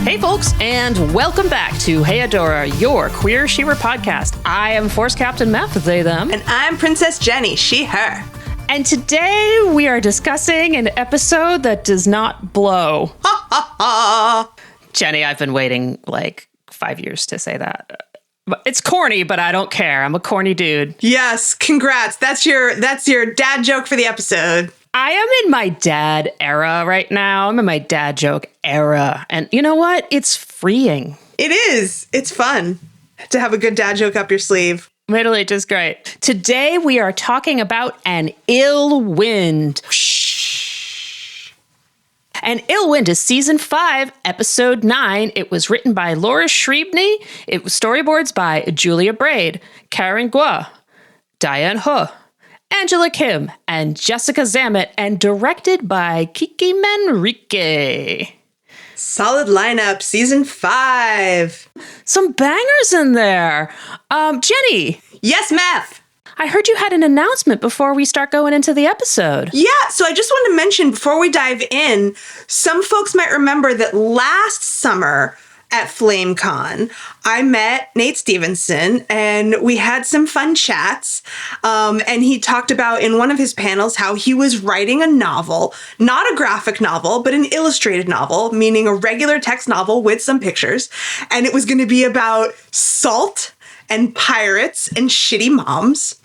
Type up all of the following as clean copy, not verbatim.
Hey folks, and welcome back to Hey Adora, your Queer She/Her podcast. I am Force Captain Meth, they, them. And I'm Princess Jenny, she, her. And today we are discussing an episode that does not blow. Ha ha ha! Jenny, I've been waiting like 5 years to say that. It's corny, but I don't care. I'm a corny dude. Yes, congrats. That's your dad joke for the episode. I am in my dad era right now. I'm in my dad joke era. And you know what? It's freeing. It is. It's fun to have a good dad joke up your sleeve. Middle age is great. Today we are talking about An Ill Wind. Shh. An Ill Wind is season 5, episode 9. It was written by Laura Shriebney. It was storyboards by Julia Braid, Karen Gua, Diane He, Angela Kim, and Jessica Zamet, and directed by Kiki Manrique. Solid lineup, season 5. Some bangers in there. Jenny. Yes, Meth. I heard you had an announcement before we start going into the episode. Yeah, so I just want to mention before we dive in, some folks might remember that last summer at FlameCon, I met Nate Stevenson and we had some fun chats. And he talked about in one of his panels how he was writing a novel, not a graphic novel, but an illustrated novel, meaning a regular text novel with some pictures. And it was going to be about salt and pirates and shitty moms.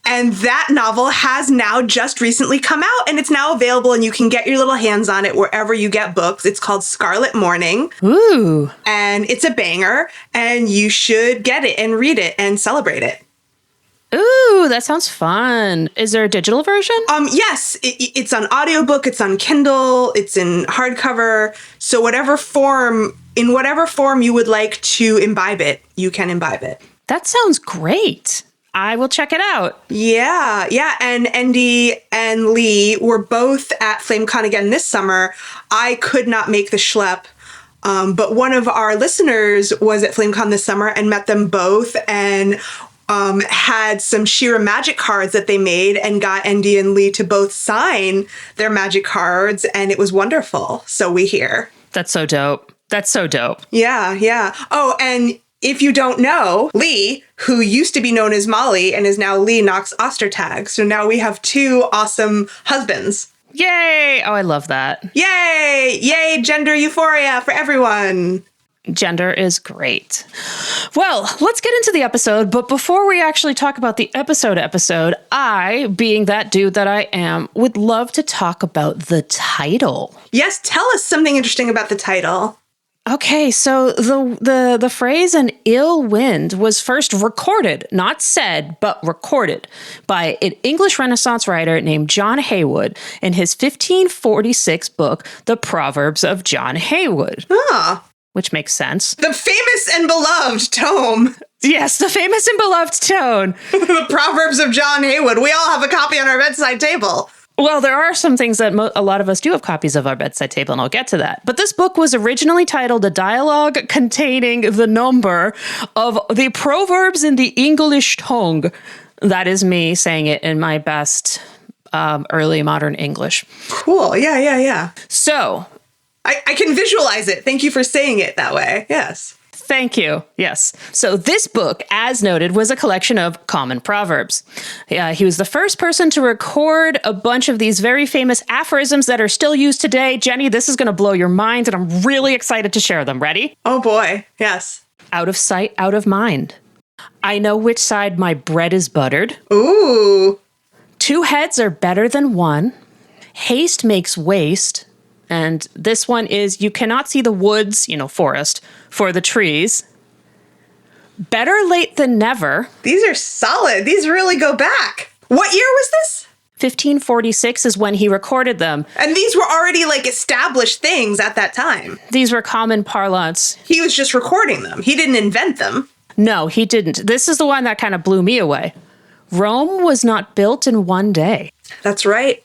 And that novel has now just recently come out and it's now available and you can get your little hands on it wherever you get books. It's called Scarlet Morning. Ooh. And it's a banger and you should get it and read it and celebrate it. Ooh, that sounds fun. Is there a digital version? Yes, it's on audiobook, it's on Kindle, it's in hardcover. So in whatever form you would like to imbibe it, you can imbibe it. That sounds great. I will check it out. Yeah. And Andy and Lee were both at FlameCon again this summer. I could not make the schlep, but one of our listeners was at FlameCon this summer and met them both and had some She/Her magic cards that they made and got Andy and Lee to both sign their magic cards, and it was wonderful. So we hear. That's so dope. Yeah. Oh, and if you don't know, Lee, who used to be known as Molly and is now Lee Knox Ostertag. So now we have 2 awesome husbands. Yay! Oh, I love that. Yay, gender euphoria for everyone. Gender is great. Well, let's get into the episode. But before we actually talk about the episode, I, being that dude that I am, would love to talk about the title. Yes, tell us something interesting about the title. Okay, so the phrase "an ill wind" was first recorded, not said, but recorded by an English Renaissance writer named John Heywood in his 1546 book, The Proverbs of John Heywood. Ah. Which makes sense. The famous and beloved tome. Yes, the famous and beloved tome. The Proverbs of John Heywood. We all have a copy on our bedside table. Well, there are some things that a lot of us do have copies of our bedside table, and I'll get to that. But this book was originally titled A Dialogue Containing the Number of the Proverbs in the English Tongue. That is me saying it in my best early modern English. Cool. Yeah. So I can visualize it. Thank you for saying it that way. Yes. Thank you. Yes. So this book, as noted, was a collection of common proverbs. He was the first person to record a bunch of these very famous aphorisms that are still used today. Jenny, this is going to blow your mind, and I'm really excited to share them. Ready? Oh, boy. Yes. Out of sight, out of mind. I know which side my bread is buttered. Ooh. 2 heads are better than 1. Haste makes waste. And this one is, you cannot see the woods, forest, for the trees. Better late than never. These are solid. These really go back. What year was this? 1546 is when he recorded them. And these were already established things at that time. These were common parlance. He was just recording them. He didn't invent them. No, he didn't. This is the one that kind of blew me away. Rome was not built in one day. That's right.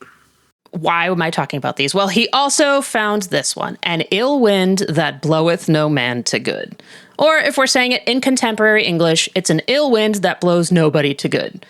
Why am I talking about these? Well, he also found this one, an ill wind that bloweth no man to good. Or if we're saying it in contemporary English, it's an ill wind that blows nobody to good.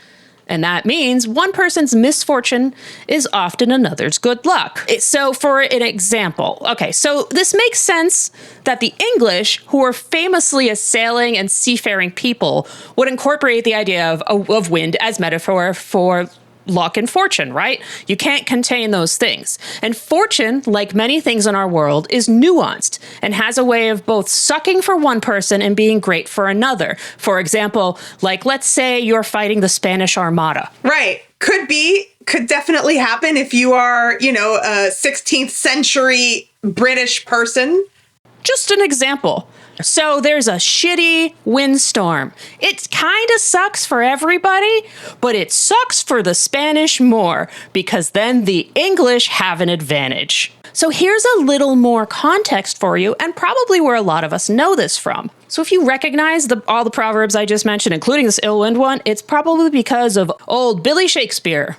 And that means one person's misfortune is often another's good luck. So for an example, okay, so this makes sense that the English, who were famously a sailing and seafaring people, would incorporate the idea of wind as metaphor for luck and fortune, right? You can't contain those things. And fortune, like many things in our world, is nuanced and has a way of both sucking for one person and being great for another. For example, like let's say you're fighting the Spanish Armada. Right. Could definitely happen if you are, a 16th century British person. Just an example. So there's a shitty windstorm. It kind of sucks for everybody, but it sucks for the Spanish more because then the English have an advantage. So here's a little more context for you and probably where a lot of us know this from. So if you recognize all the proverbs I just mentioned, including this ill wind one, it's probably because of old Billy Shakespeare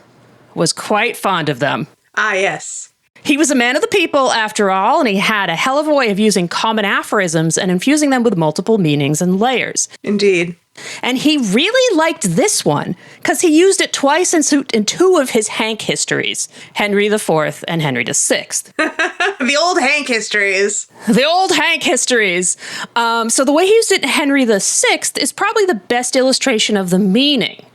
was quite fond of them. Ah, yes. He was a man of the people, after all, and he had a hell of a way of using common aphorisms and infusing them with multiple meanings and layers. Indeed. And he really liked this one, because he used it twice in two of his Hank histories, Henry IV and Henry VI. The old Hank histories. The old Hank histories. So the way he used it in Henry VI is probably the best illustration of the meaning.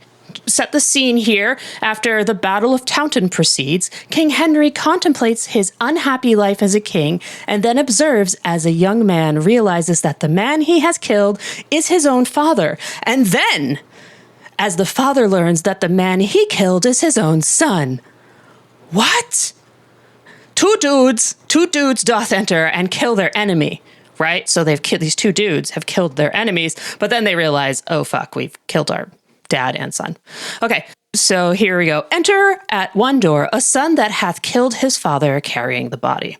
Set the scene here. After the Battle of Taunton proceeds, King Henry contemplates his unhappy life as a king and then observes as a young man realizes that the man he has killed is his own father. And then, as the father learns that the man he killed is his own son. What? Two dudes doth enter and kill their enemy. Right? So these two dudes have killed their enemies, but then they realize, oh fuck, we've killed our dad and son. Okay, so here we go. Enter at one door a son that hath killed his father, carrying the body.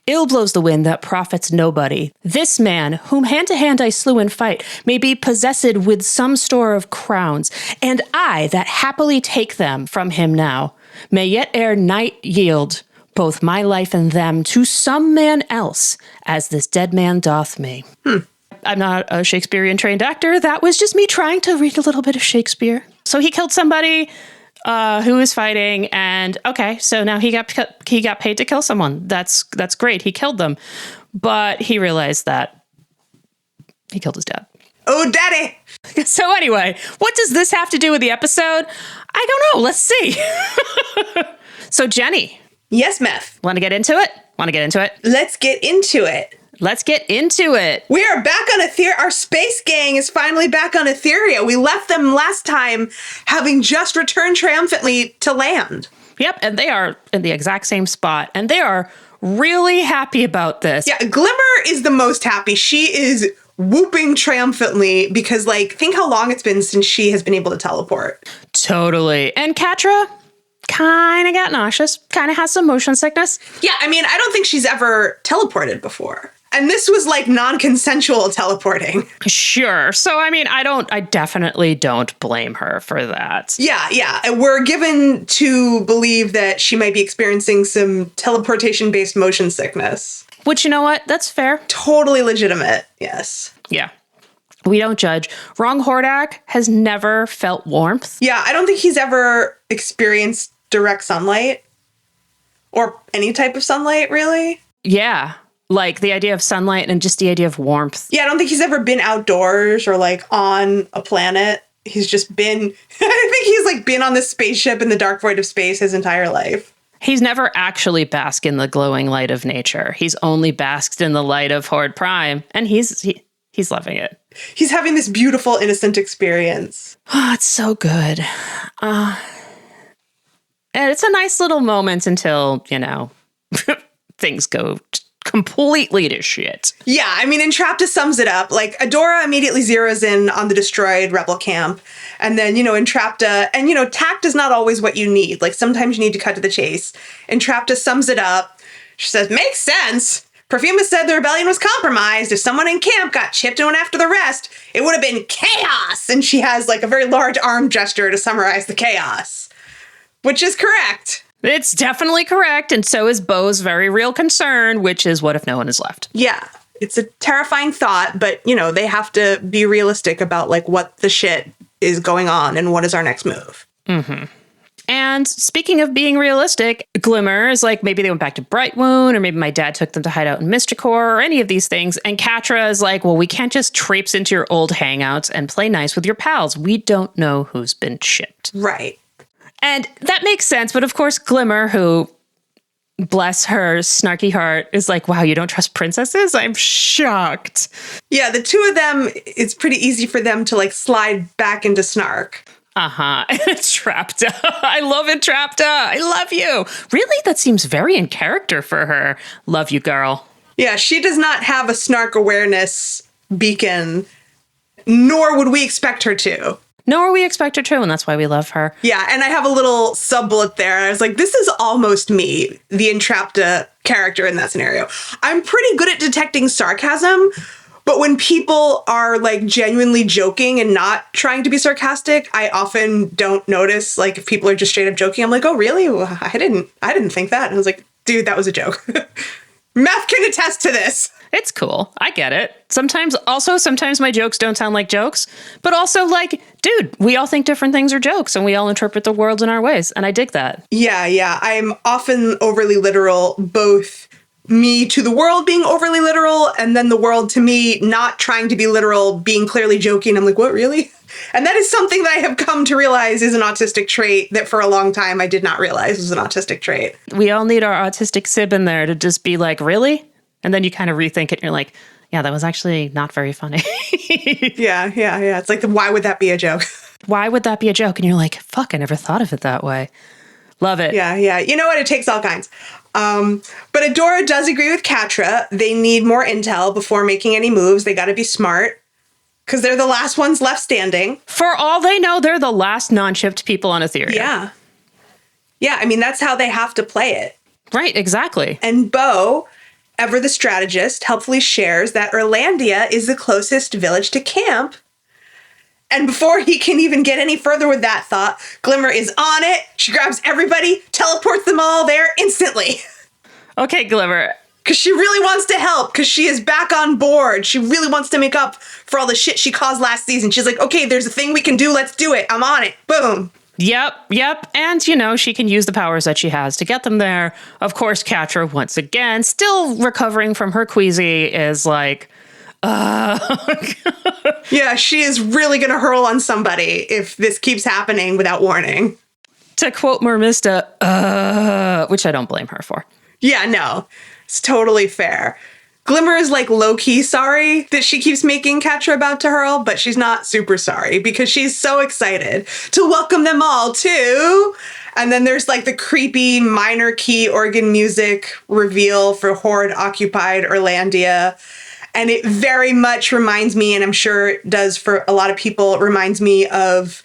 Ill blows the wind that profits nobody. This man, whom hand to hand I slew in fight, may be possessed with some store of crowns, and I, that happily take them from him now, may yet ere night yield both my life and them to some man else, as this dead man doth me. I'm not a Shakespearean trained actor. That was just me trying to read a little bit of Shakespeare. So he killed somebody who was fighting, and okay, so now he got paid to kill someone. That's great. He killed them, but he realized that he killed his dad. Oh, daddy! So anyway, what does this have to do with the episode? I don't know. Let's see. So Jenny. Yes, Meth. Want to get into it? Let's get into it. Let's get into it. We are back on Etheria. Our space gang is finally back on Etheria. We left them last time having just returned triumphantly to land. Yep, and they are in the exact same spot, and they are really happy about this. Yeah, Glimmer is the most happy. She is whooping triumphantly because, think how long it's been since she has been able to teleport. Totally. And Katra kind of got nauseous, kind of has some motion sickness. Yeah, I mean, I don't think she's ever teleported before. And this was non-consensual teleporting. Sure. So, I mean, I definitely don't blame her for that. Yeah. And we're given to believe that she might be experiencing some teleportation-based motion sickness. Which, you know what? That's fair. Totally legitimate. Yes. Yeah. We don't judge. Wrong Hordak has never felt warmth. Yeah, I don't think he's ever experienced direct sunlight. Or any type of sunlight, really. Yeah. Like the idea of sunlight and just the idea of warmth. Yeah, I don't think he's ever been outdoors or on a planet. He's just been, I think he's been on this spaceship in the dark void of space his entire life. He's never actually basked in the glowing light of nature. He's only basked in the light of Horde Prime, and he's loving it. He's having this beautiful, innocent experience. Oh, it's so good. And it's a nice little moment until, things go completely to shit. Yeah, I mean, Entrapta sums it up. Adora immediately zeroes in on the destroyed rebel camp. And then, Entrapta, and, tact is not always what you need. Sometimes you need to cut to the chase. Entrapta sums it up. She says, makes sense. Perfuma said the rebellion was compromised. If someone in camp got chipped and went after the rest, it would have been chaos. And she has a very large arm gesture to summarize the chaos, which is correct. It's definitely correct, and so is Bo's very real concern, which is what if no one is left? Yeah, it's a terrifying thought, but, they have to be realistic about, what the shit is going on and what is our next move. And speaking of being realistic, Glimmer is like, maybe they went back to Brightwound, or maybe my dad took them to hide out in Mysticor, or any of these things. And Catra is like, well, we can't just traipse into your old hangouts and play nice with your pals. We don't know who's been shipped. Right. And that makes sense. But of course, Glimmer, who, bless her snarky heart, is like, wow, you don't trust princesses? I'm shocked. Yeah, the two of them, it's pretty easy for them to like slide back into snark. Uh-huh. And Entrapta. I love Entrapta. I love you. Really? That seems very in character for her. Love you, girl. Yeah, she does not have a snark awareness beacon, nor would we expect her to. Nor we expect her to, and that's why we love her. Yeah, and I have a little sub-bullet there. I was like, this is almost me, the Entrapta character in that scenario. I'm pretty good at detecting sarcasm, but when people are like genuinely joking and not trying to be sarcastic, I often don't notice. Like if people are just straight up joking, I'm like, oh really? Well, I didn't think that. And I was like, dude, that was a joke. Meth can attest to this. It's cool. I get it. Sometimes my jokes don't sound like jokes, but also like, dude, we all think different things are jokes and we all interpret the world in our ways. And I dig that. Yeah. I'm often overly literal, both me to the world being overly literal and then the world to me not trying to be literal, being clearly joking. I'm like, what, really? And that is something that I have come to realize is an autistic trait that for a long time I did not realize was an autistic trait. We all need our autistic sib in there to just be like, really? And then you kind of rethink it and you're like, yeah, that was actually not very funny. Yeah. It's like, why would that be a joke? Why would that be a joke? And you're like, fuck, I never thought of it that way. Love it. Yeah. You know what? It takes all kinds. But Adora does agree with Catra. They need more intel before making any moves. They got to be smart because they're the last ones left standing. For all they know, they're the last non-shipped people on Etheria. Yeah. I mean, that's how they have to play it. Right, exactly. And Bo, ever the strategist, helpfully shares that Erlandia is the closest village to camp. And before he can even get any further with that thought, Glimmer is on it. She grabs everybody, teleports them all there instantly. Okay, Glimmer. Because she really wants to help, because she is back on board. She really wants to make up for all the shit she caused last season. She's like, okay, there's a thing we can do. Let's do it. I'm on it. Boom. Yep. And, you know, she can use the powers that she has to get them there. Of course, Catra, once again, still recovering from her queasy, is like, Yeah, she is really going to hurl on somebody if this keeps happening without warning. To quote Mermista, which I don't blame her for. Yeah, no, it's totally fair. Glimmer is like low-key sorry that she keeps making Catra about to hurl, but she's not super sorry because she's so excited to welcome them all too. And then there's like the creepy minor key organ music reveal for Horde-occupied Erlandia. And it very much reminds me, and I'm sure it does for a lot of people, it reminds me of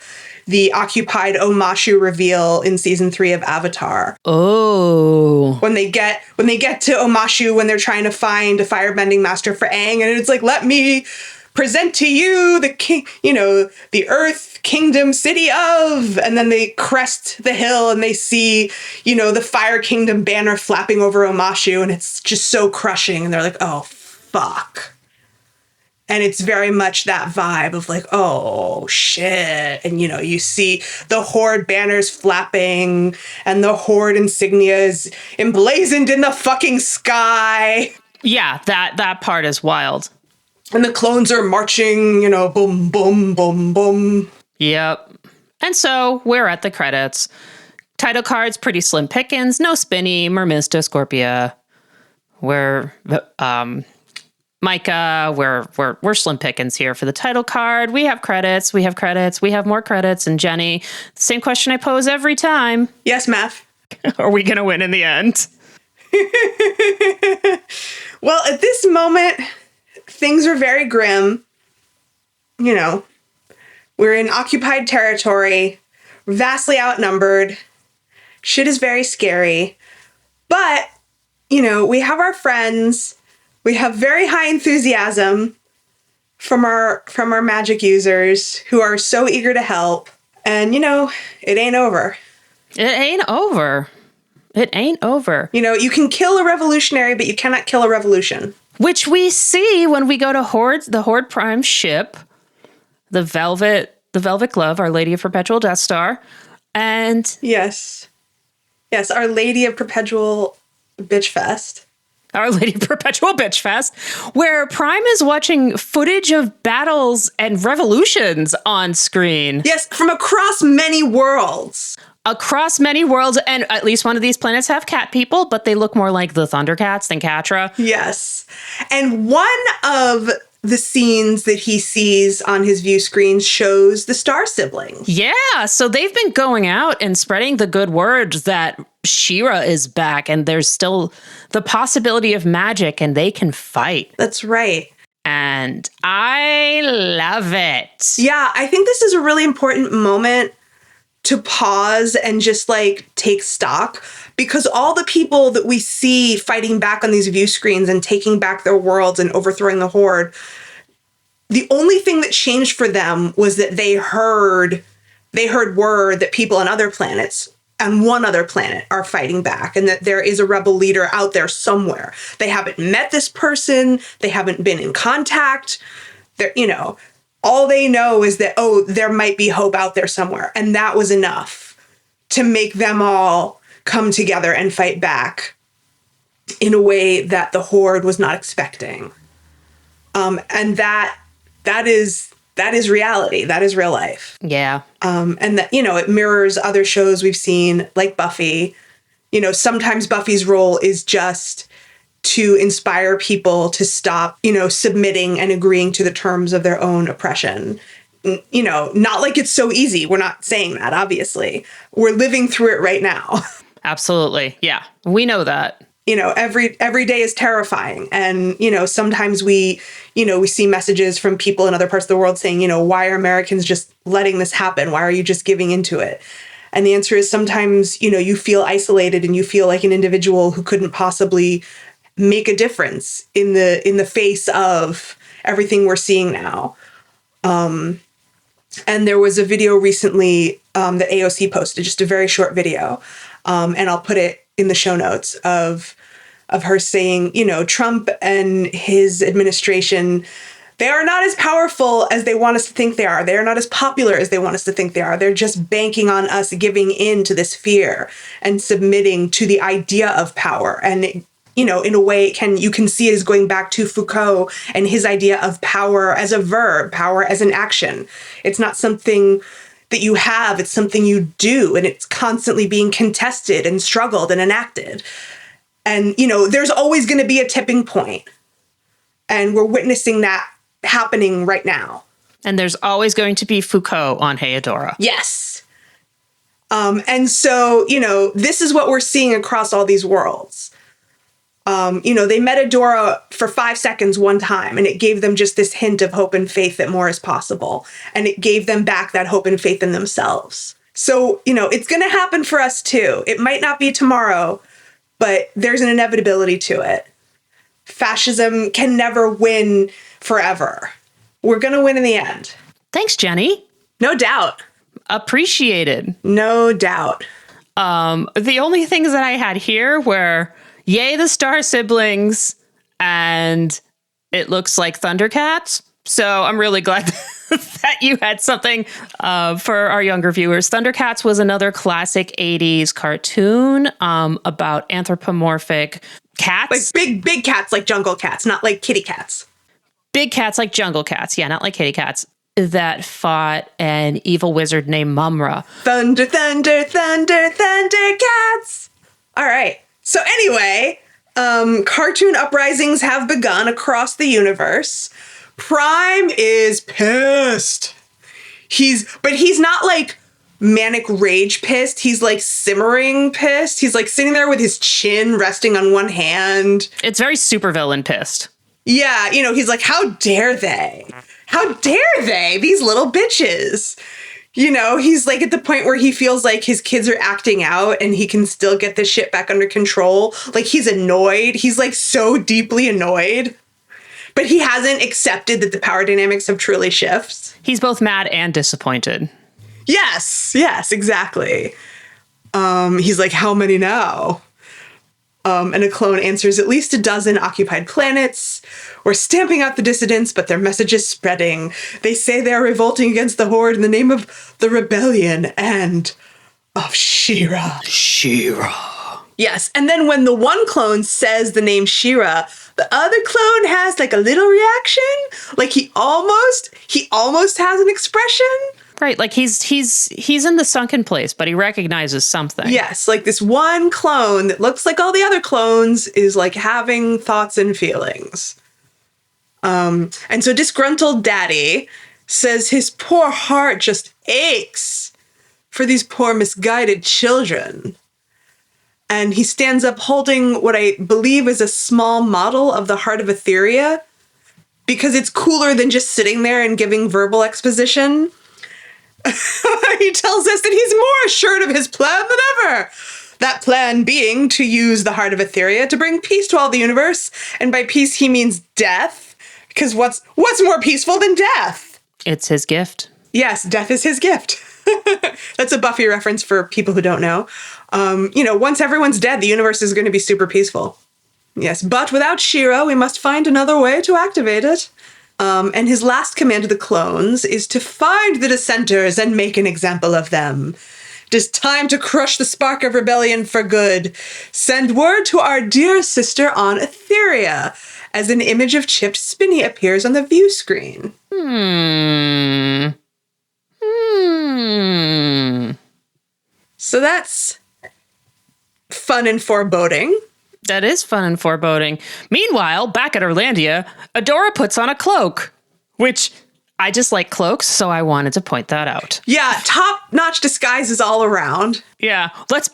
the occupied Omashu reveal in season 3 of Avatar. Oh. When they get to Omashu, when they're trying to find a firebending master for Aang, and it's like, let me present to you the king, the Earth Kingdom city of, and then they crest the hill and they see, the Fire Kingdom banner flapping over Omashu, and it's just so crushing. And they're like, oh, fuck. And it's very much that vibe of like, oh, shit. And, you see the Horde banners flapping and the Horde insignia is emblazoned in the fucking sky. Yeah, that part is wild. And the clones are marching, boom, boom, boom, boom. Yep. And so we're at the credits. Title cards, pretty slim pickings. No Spinny, Mermista, Scorpia. We're Micah, we're slim pickings here for the title card. We have credits, we have more credits. And Jenny, the same question I pose every time. Yes, Math. Are we going to win in the end? Well, at this moment, things are very grim. We're in occupied territory, vastly outnumbered. Shit is very scary. But, we have our friends. We have very high enthusiasm from our magic users who are so eager to help. And, it ain't over. It ain't over. It ain't over. You can kill a revolutionary, but you cannot kill a revolution. Which we see when we go to the Horde Prime ship, the Velvet Glove, Our Lady of Perpetual Death Star. And Yes. Yes, Our Lady of Perpetual Bitch Fest. Our Lady Perpetual Bitch Fest, where Prime is watching footage of battles and revolutions on screen. Yes, from across many worlds. Across many worlds, and at least one of these planets have cat people, but they look more like the Thundercats than Catra. Yes. And one of the scenes that he sees on his view screen shows the Star siblings. Yeah, so they've been going out and spreading the good word that She-Ra is back, and there's still the possibility of magic, and they can fight. That's right. And I love it. Yeah, I think this is a really important moment to pause and just like take stock, because all the people that we see fighting back on these view screens and taking back their worlds and overthrowing the Horde, the only thing that changed for them was that they heard word that people on other planets and one other planet are fighting back, and that there is a rebel leader out there somewhere. They haven't met this person. They haven't been in contact. They're, all they know is that, oh, there might be hope out there somewhere. And that was enough to make them all come together and fight back in a way that the Horde was not expecting. And that is reality. That is real life. Yeah. And that, it mirrors other shows we've seen, like Buffy. Sometimes Buffy's role is just to inspire people to stop, submitting and agreeing to the terms of their own oppression. Not like it's so easy. We're not saying that, obviously. We're living through it right now. Absolutely. Yeah. We know that. Every day is terrifying. And, sometimes we see messages from people in other parts of the world saying, why are Americans just letting this happen? Why are you just giving into it? And the answer is sometimes, you feel isolated and you feel like an individual who couldn't possibly make a difference in the face of everything we're seeing now. And there was a video recently that AOC posted, just a very short video. And I'll put it in the show notes of her saying, Trump and his administration, they are not as powerful as they want us to think they are. They are not as popular as they want us to think they are. They're just banking on us giving in to this fear and submitting to the idea of power. And in a way, you can see it as going back to Foucault and his idea of power as a verb, power as an action. It's not something that you have, it's something you do, and it's constantly being contested and struggled and enacted. And, there's always going to be a tipping point. And we're witnessing that happening right now. And there's always going to be Foucault on Heodora. Yes. And so, this is what we're seeing across all these worlds. They met Adora for 5 seconds one time, and it gave them just this hint of hope and faith that more is possible. And it gave them back that hope and faith in themselves. So, it's going to happen for us too. It might not be tomorrow, but there's an inevitability to it. Fascism can never win forever. We're going to win in the end. Thanks, Jenny. No doubt. Appreciated. No doubt. The only things that I had here were, yay, the Star siblings, and it looks like Thundercats. So I'm really glad that you had something for our younger viewers. Thundercats was another classic 80s cartoon about anthropomorphic cats. Like big cats, like jungle cats, not like kitty cats. Big cats like jungle cats. Yeah, not like kitty cats. That fought an evil wizard named Mumra. Thunder, thunder, thunder, thunder cats. All right. So anyway, cartoon uprisings have begun across the universe. Prime is pissed. But he's not like manic rage pissed. He's like simmering pissed. He's like sitting there with his chin resting on one hand. It's very supervillain pissed. Yeah, he's like, how dare they? How dare they? These little bitches. He's like at the point where he feels like his kids are acting out and he can still get this shit back under control. Like, he's annoyed. He's like so deeply annoyed. But he hasn't accepted that the power dynamics have truly shifted. He's both mad and disappointed. Yes, exactly. He's like, how many now? And a clone answers, at least 12 occupied planets. We're stamping out the dissidents, but their message is spreading. They say they are revolting against the Horde in the name of the rebellion and of She-Ra. She-Ra. Yes, and then when the one clone says the name She-Ra, the other clone has like a little reaction. Like he almost has an expression. Right, like he's in the sunken place, but he recognizes something. Yes, like this one clone that looks like all the other clones is like having thoughts and feelings. And so disgruntled daddy says his poor heart just aches for these poor misguided children. And he stands up holding what I believe is a small model of the heart of Etheria, because it's cooler than just sitting there and giving verbal exposition. He tells us that he's more assured of his plan than ever. That plan being to use the heart of Etheria to bring peace to all the universe. And by peace, he means death. Because what's more peaceful than death? It's his gift. Yes, death is his gift. That's a Buffy reference for people who don't know. Once everyone's dead, the universe is going to be super peaceful. Yes, but without She-Ra, we must find another way to activate it. And his last command to the clones is to find the dissenters and make an example of them. It is time to crush the spark of rebellion for good. Send word to our dear sister on Etheria, as an image of chipped Spinny appears on the view screen. So that's fun and foreboding. That is fun and foreboding. Meanwhile, back at Erlandia, Adora puts on a cloak, which I just like cloaks, so I wanted to point that out. Yeah, top-notch disguises all around. Yeah, let's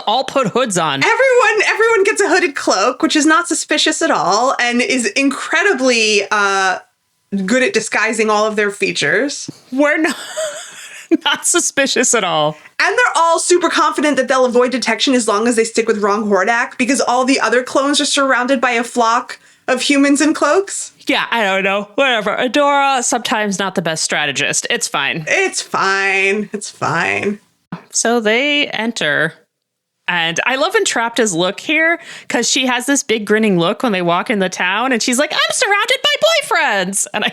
all put hoods on. Everyone gets a hooded cloak, which is not suspicious at all, and is incredibly good at disguising all of their features. We're not suspicious at all. And they're all super confident that they'll avoid detection as long as they stick with wrong Hordak, because all the other clones are surrounded by a flock of humans in cloaks. Yeah, I don't know. Whatever. Adora, sometimes not the best strategist. It's fine. It's fine. So they enter. And I love Entrapta's look here, because she has this big grinning look when they walk in the town, and she's like, I'm surrounded by boyfriends. And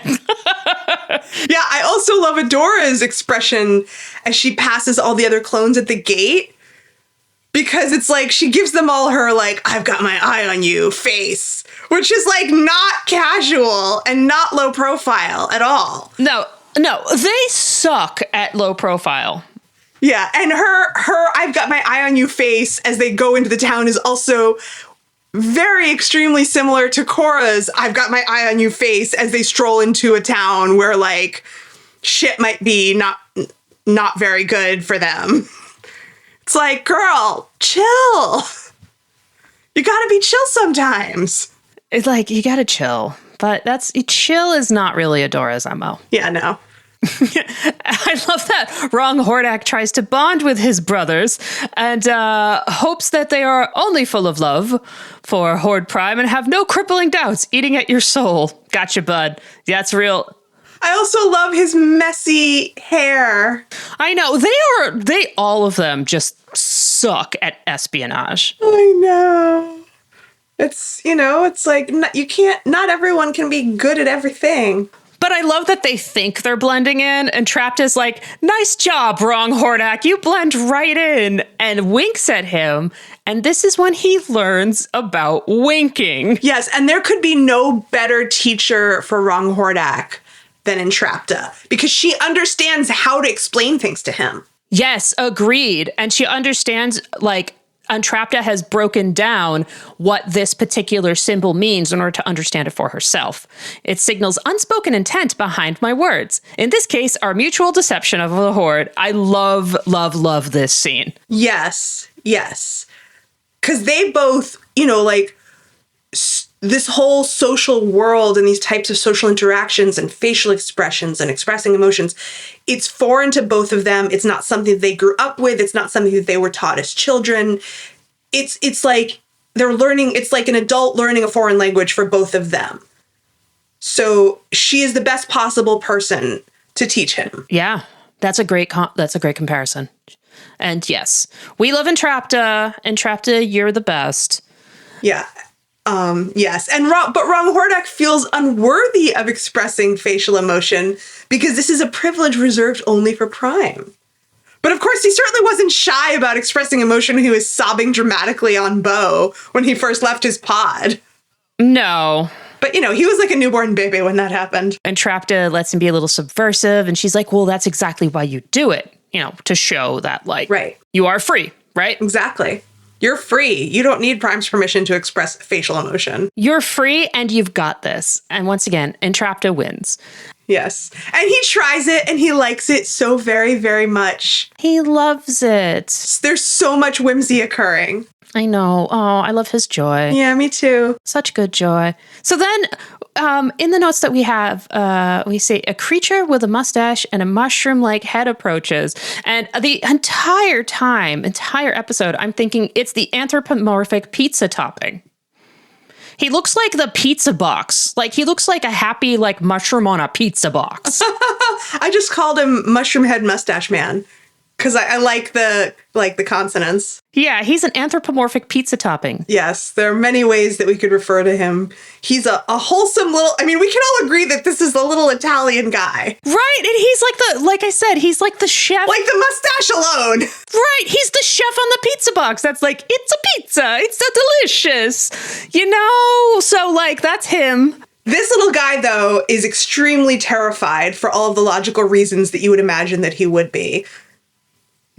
Yeah, I also love Adora's expression as she passes all the other clones at the gate, because it's like she gives them all her, like, I've got my eye on you face, which is like not casual and not low profile at all. No, they suck at low profile. Yeah, and her I've got my eye on you face as they go into the town is also very extremely similar to Korra's I've got my eye on you face as they stroll into a town where, like, shit might be not very good for them. It's like, girl, chill. You gotta be chill sometimes. It's like, you gotta chill. But chill is not really Adora's MO. Yeah, no. I love that Wrong Hordak tries to bond with his brothers and hopes that they are only full of love for Horde Prime and have no crippling doubts eating at your soul. Gotcha, bud. That's real. I also love his messy hair. I know. They all of them just suck at espionage. I know. It's like, not everyone can be good at everything. But I love that they think they're blending in, and Trapta's like, nice job, Wrong Hordak, you blend right in, and winks at him, and this is when he learns about winking. Yes, and there could be no better teacher for Wrong Hordak than Entrapta, because she understands how to explain things to him. Yes, agreed. And she understands, like, Entrapta has broken down what this particular symbol means in order to understand it for herself. It signals unspoken intent behind my words. In this case, our mutual deception of the Horde. I love, love, love this scene. Yes. Because they both, this whole social world and these types of social interactions and facial expressions and expressing emotions, it's foreign to both of them. It's not something that they grew up with. It's not something that they were taught as children. It's like they're learning, it's like an adult learning a foreign language for both of them. So she is the best possible person to teach him. Yeah, that's a great comparison. And yes, we love Entrapta. Entrapta, you're the best. Yeah. Yes. But Wrong Hordak feels unworthy of expressing facial emotion because this is a privilege reserved only for Prime. But of course, he certainly wasn't shy about expressing emotion when he was sobbing dramatically on Bo when he first left his pod. No. But, he was like a newborn baby when that happened. And Trapta lets him be a little subversive. And she's like, well, that's exactly why you do it, to show that, like, right. You are free, right? Exactly. You're free. You don't need Prime's permission to express facial emotion. You're free and you've got this. And once again, Entrapta wins. Yes. And he tries it and he likes it so very, very much. He loves it. There's so much whimsy occurring. I know. Oh, I love his joy. Yeah, me too. Such good joy. So then in the notes that we have, we say a creature with a mustache and a mushroom-like head approaches. And the entire episode, I'm thinking it's the anthropomorphic pizza topping. He looks like the pizza box. Like, he looks like a happy, like, mushroom on a pizza box. I just called him Mushroom Head Mustache Man. Because I like the consonants. Yeah, he's an anthropomorphic pizza topping. Yes, there are many ways that we could refer to him. He's a wholesome little... I mean, we can all agree that this is the little Italian guy. Right, and he's like I said, he's like the chef. Like the mustache alone. Right, he's the chef on the pizza box. That's like, it's a pizza. It's so delicious. So, like, that's him. This little guy, though, is extremely terrified for all of the logical reasons that you would imagine that he would be.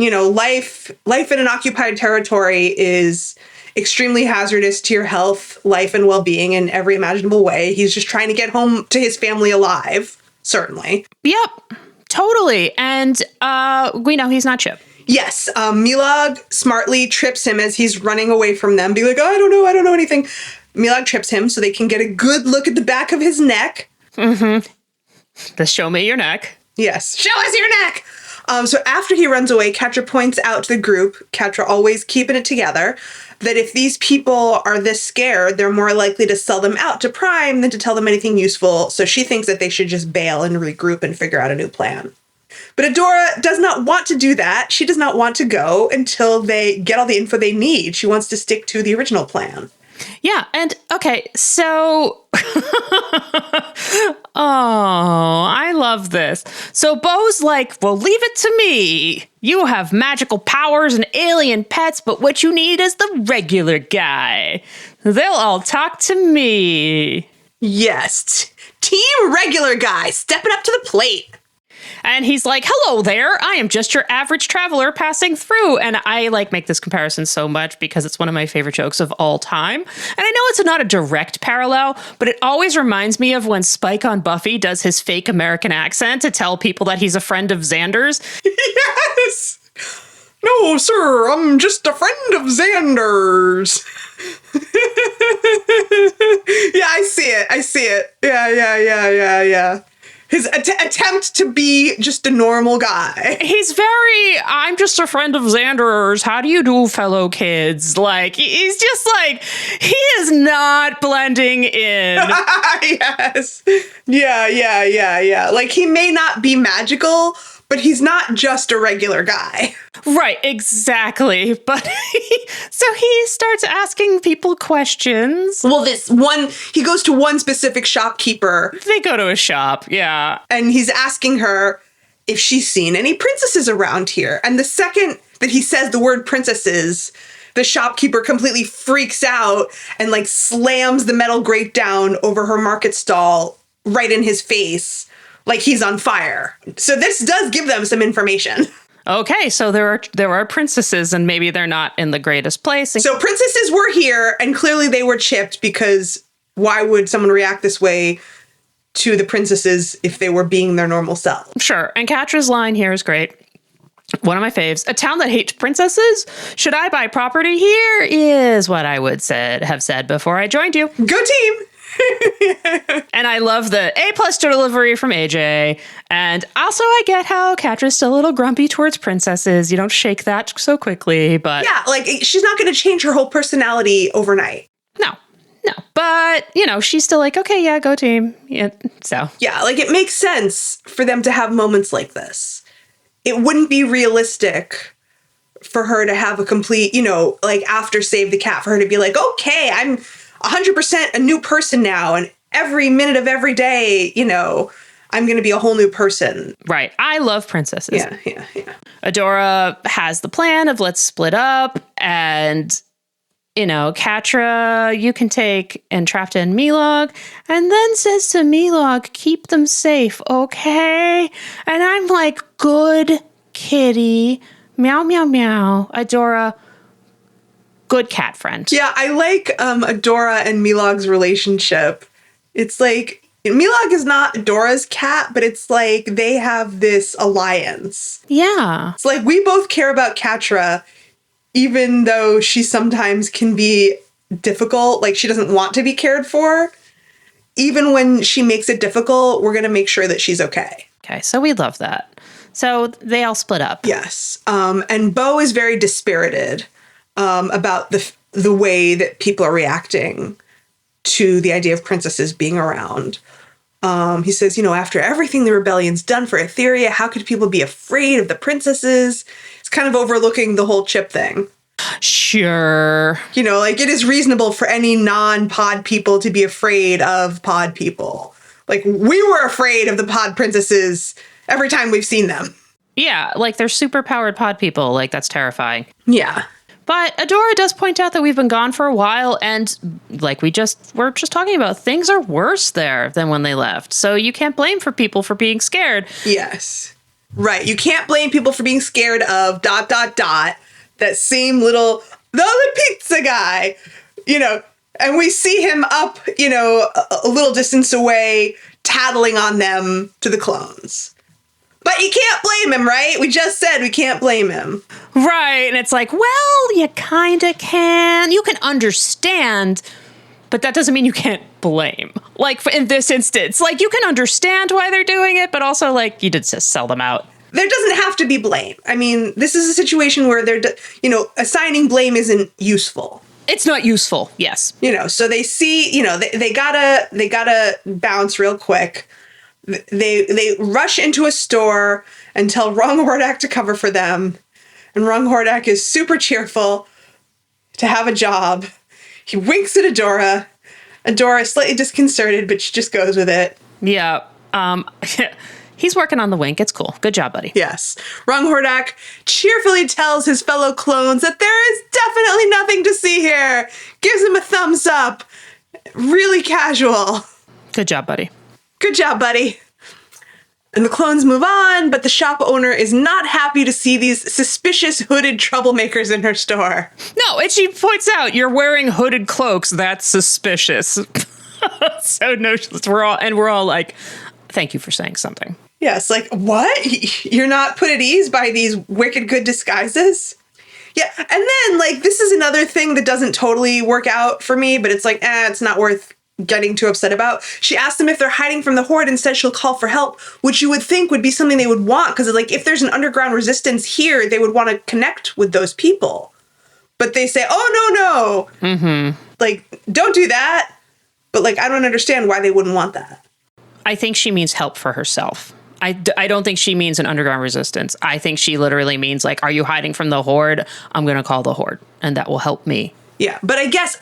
Life in an occupied territory is extremely hazardous to your health, life, and well-being in every imaginable way. He's just trying to get home to his family alive, certainly. Yep, totally. And we know he's not Chip. Yes, Milag smartly trips him as he's running away from them, being like, oh, I don't know anything. Milag trips him so they can get a good look at the back of his neck. Mm-hmm. The show me your neck. Yes, show us your neck! So after he runs away, Catra points out to the group, Catra always keeping it together, that if these people are this scared, they're more likely to sell them out to Prime than to tell them anything useful. So she thinks that they should just bail and regroup and figure out a new plan. But Adora does not want to do that. She does not want to go until they get all the info they need. She wants to stick to the original plan. Yeah, and okay, so I love this. So Bo's like, well, leave it to me. You have magical powers and alien pets, but what you need is the regular guy. They'll all talk to me. Yes, Team Regular Guy stepping up to the plate. And he's like, hello there. I am just your average traveler passing through. And I make this comparison so much because it's one of my favorite jokes of all time. And I know it's not a direct parallel, but it always reminds me of when Spike on Buffy does his fake American accent to tell people that he's a friend of Xander's. Yes. No, sir, I'm just a friend of Xander's. Yeah, I see it. Yeah. His attempt to be just a normal guy. I'm just a friend of Xander's. How do you do, fellow kids? He's just he is not blending in. Yes. Yeah. He may not be magical, but he's not just a regular guy. Right, exactly. But so he starts asking people questions. Well, he goes to one specific shopkeeper. They go to a shop, yeah. And he's asking her if she's seen any princesses around here. And the second that he says the word princesses, the shopkeeper completely freaks out and slams the metal grate down over her market stall right in his face. Like he's on fire. So this does give them some information. Okay, so there are princesses, and maybe they're not in the greatest place. So princesses were here, and clearly they were chipped, because why would someone react this way to the princesses if they were being their normal self? Sure, and Catra's line here is great. One of my faves. A town that hates princesses? Should I buy property here? Is what I would have said before I joined you. Go team! And I love the A+ delivery from AJ. And also I get how Catra's still a little grumpy towards princesses. You don't shake that so quickly, but... Yeah, she's not going to change her whole personality overnight. No. But, she's still okay, yeah, go team. Yeah, so... Yeah, it makes sense for them to have moments like this. It wouldn't be realistic for her to have a complete, after Save the Cat, for her to be okay, I'm 100% a new person now, and every minute of every day, I'm going to be a whole new person. Right. I love princesses. Yeah. Adora has the plan of let's split up, and Catra, you can take Entrapta and Milog, and then says to Milog, keep them safe, okay? And I'm like, good kitty. Meow, meow, meow. Adora, good cat friend. Yeah, I like Adora and Milog's relationship. It's like, Milog is not Adora's cat, but it's like they have this alliance. Yeah. It's like we both care about Catra, even though she sometimes can be difficult, like she doesn't want to be cared for. Even when she makes it difficult, we're going to make sure that she's okay. Okay, so we love that. So they all split up. Yes. And Bo is very dispirited about the way that people are reacting to the idea of princesses being around. He says, after everything the rebellion's done for Etheria, how could people be afraid of the princesses? It's kind of overlooking the whole chip thing. Sure. Like it is reasonable for any non-pod people to be afraid of pod people. Like we were afraid of the pod princesses every time we've seen them. Yeah, like they're super powered pod people. Like that's terrifying. Yeah. But Adora does point out that we've been gone for a while, and like we're just talking about, things are worse there than when they left. So you can't blame people for being scared. Yes. Right. You can't blame people for being scared of ... that same little, the pizza guy, and we see him up, a little distance away, tattling on them to the clones. But you can't blame him, right? We just said we can't blame him. Right. And it's like, well, you kind of can. You can understand, but that doesn't mean you can't blame. Like in this instance, like you can understand why they're doing it, but also like you did just sell them out. There doesn't have to be blame. I mean, this is a situation where assigning blame isn't useful. It's not useful. Yes. So they see, they gotta bounce real quick. They rush into a store and tell Rung Hordak to cover for them. And Rung Hordak is super cheerful to have a job. He winks at Adora. Adora is slightly disconcerted, but she just goes with it. Yeah. He's working on the wink. It's cool. Good job, buddy. Yes. Rung Hordak cheerfully tells his fellow clones that there is definitely nothing to see here. Gives him a thumbs up. Really casual. Good job, buddy. Good job, buddy. And the clones move on, but the shop owner is not happy to see these suspicious hooded troublemakers in her store. No, and she points out, you're wearing hooded cloaks. That's suspicious. So no, we're all like, thank you for saying something. Yes, like, what? You're not put at ease by these wicked good disguises? Yeah, and then, like, this is another thing that doesn't totally work out for me, but it's like, it's not worth getting too upset about. She asked them if they're hiding from the Horde. Instead, she'll call for help, which you would think would be something they would want, because, like, if there's an underground resistance here, they would want to connect with those people. But they say, oh, no. Mm-hmm. Like, don't do that. But, like, I don't understand why they wouldn't want that. I think she means help for herself. I don't think she means an underground resistance. I think she literally means, like, are you hiding from the Horde? I'm going to call the Horde, and that will help me. Yeah, but I guess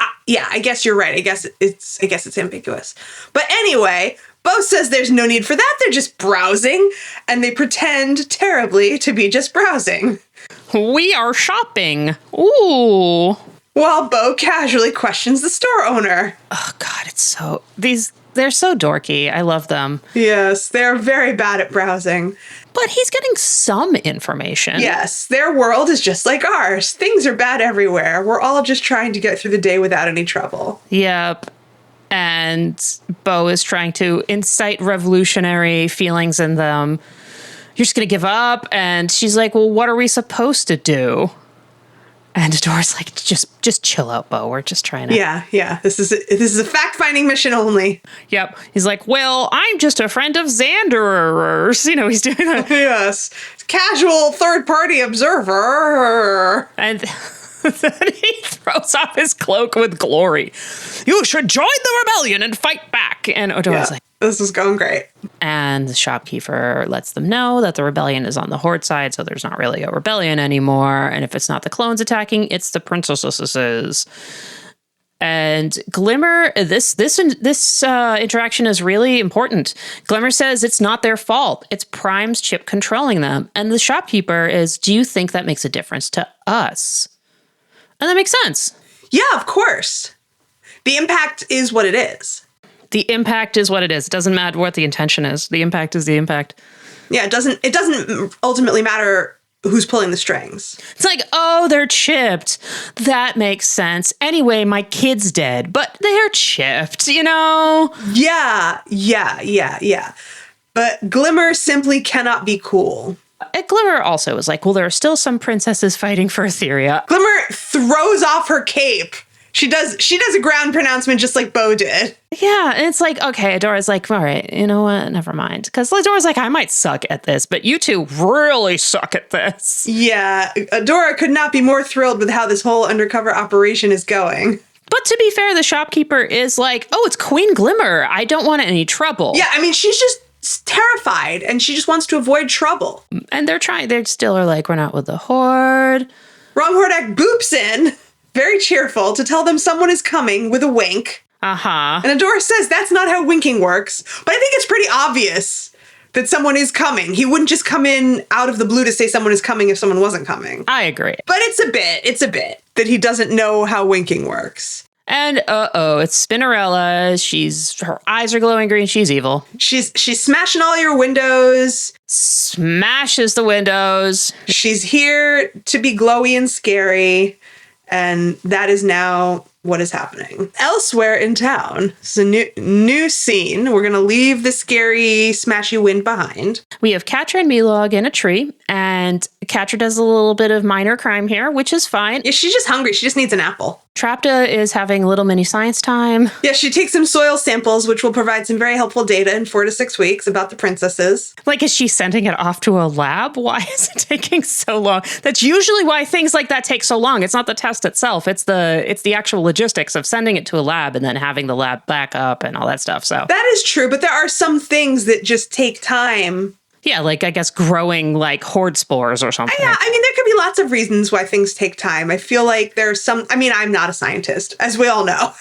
you're right. I guess it's ambiguous. But anyway, Bo says there's no need for that. They're just browsing, and they pretend terribly to be just browsing. We are shopping. Ooh. While Bo casually questions the store owner. Oh, God, they're so dorky. I love them. Yes, they're very bad at browsing. But he's getting some information. Yes, their world is just like ours. Things are bad everywhere. We're all just trying to get through the day without any trouble. Yep. And Bo is trying to incite revolutionary feelings in them. You're just going to give up? And she's like, well, what are we supposed to do? And Adora's like, just chill out, Bo. We're just trying to... Yeah. This is a fact-finding mission only. Yep. He's like, well, I'm just a friend of Xanderers. He's doing that. Yes. Casual third-party observer. And then he throws off his cloak with glory. You should join the rebellion and fight back. And Adora's like... This is going great. And the shopkeeper lets them know that the rebellion is on the Horde side, so there's not really a rebellion anymore. And if it's not the clones attacking, it's the princesses. And Glimmer, this interaction is really important. Glimmer says it's not their fault. It's Prime's chip controlling them. And the shopkeeper is, do you think that makes a difference to us? And that makes sense. Yeah, of course. The impact is what it is. The impact is what it is. It doesn't matter what the intention is. The impact is the impact. Yeah, it doesn't ultimately matter who's pulling the strings. It's like, oh, they're chipped. That makes sense. Anyway, my kid's dead, but they're chipped, you know? Yeah. But Glimmer simply cannot be cool. Glimmer also is like, well, there are still some princesses fighting for Etheria. Glimmer throws off her cape. She does a ground pronouncement just like Bo did. Yeah, and it's like, okay, Adora's like, all right, you know what? Never mind. Because Adora's like, I might suck at this, but you two really suck at this. Yeah, Adora could not be more thrilled with how this whole undercover operation is going. But to be fair, the shopkeeper is like, oh, it's Queen Glimmer. I don't want any trouble. Yeah, I mean, she's just terrified, and she just wants to avoid trouble. And they still are like, we're not with the Horde. Wrong Hordak boops in, very cheerful, to tell them someone is coming with a wink. Uh-huh. And Adora says that's not how winking works. But I think it's pretty obvious that someone is coming. He wouldn't just come in out of the blue to say someone is coming if someone wasn't coming. I agree. But it's a bit that he doesn't know how winking works. And it's Spinnerella. Her eyes are glowing green. She's evil. She's smashing all your windows. Smashes the windows. She's here to be glowy and scary. And that is now what is happening. Elsewhere in town, it's a new scene. We're going to leave the scary, smashy wind behind. We have Catra and Milog in a tree, and Catra does a little bit of minor crime here, which is fine. Yeah, she's just hungry. She just needs an apple. Trapta is having little mini science time. Yeah, she takes some soil samples, which will provide some very helpful data in 4 to 6 weeks about the princesses. Like, is she sending it off to a lab? Why is it taking so long? That's usually why things like that take so long. It's not the test itself. It's the actual logistics of sending it to a lab and then having the lab back up and all that stuff. So that is true, but there are some things that just take time. Yeah, like, I guess growing, like, horde spores or something. Yeah, I mean, there could be lots of reasons why things take time. I feel like there's some... I mean, I'm not a scientist, as we all know.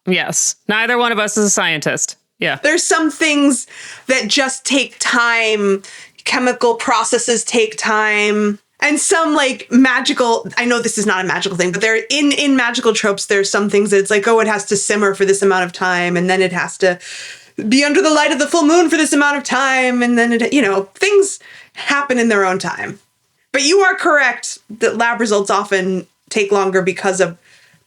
Yes. Neither one of us is a scientist. Yeah. There's some things that just take time. Chemical processes take time. And some, like, magical... I know this is not a magical thing, but there in magical tropes, there's some things that it's like, oh, it has to simmer for this amount of time, and then it has to be under the light of the full moon for this amount of time, and then, things happen in their own time. But you are correct that lab results often take longer because of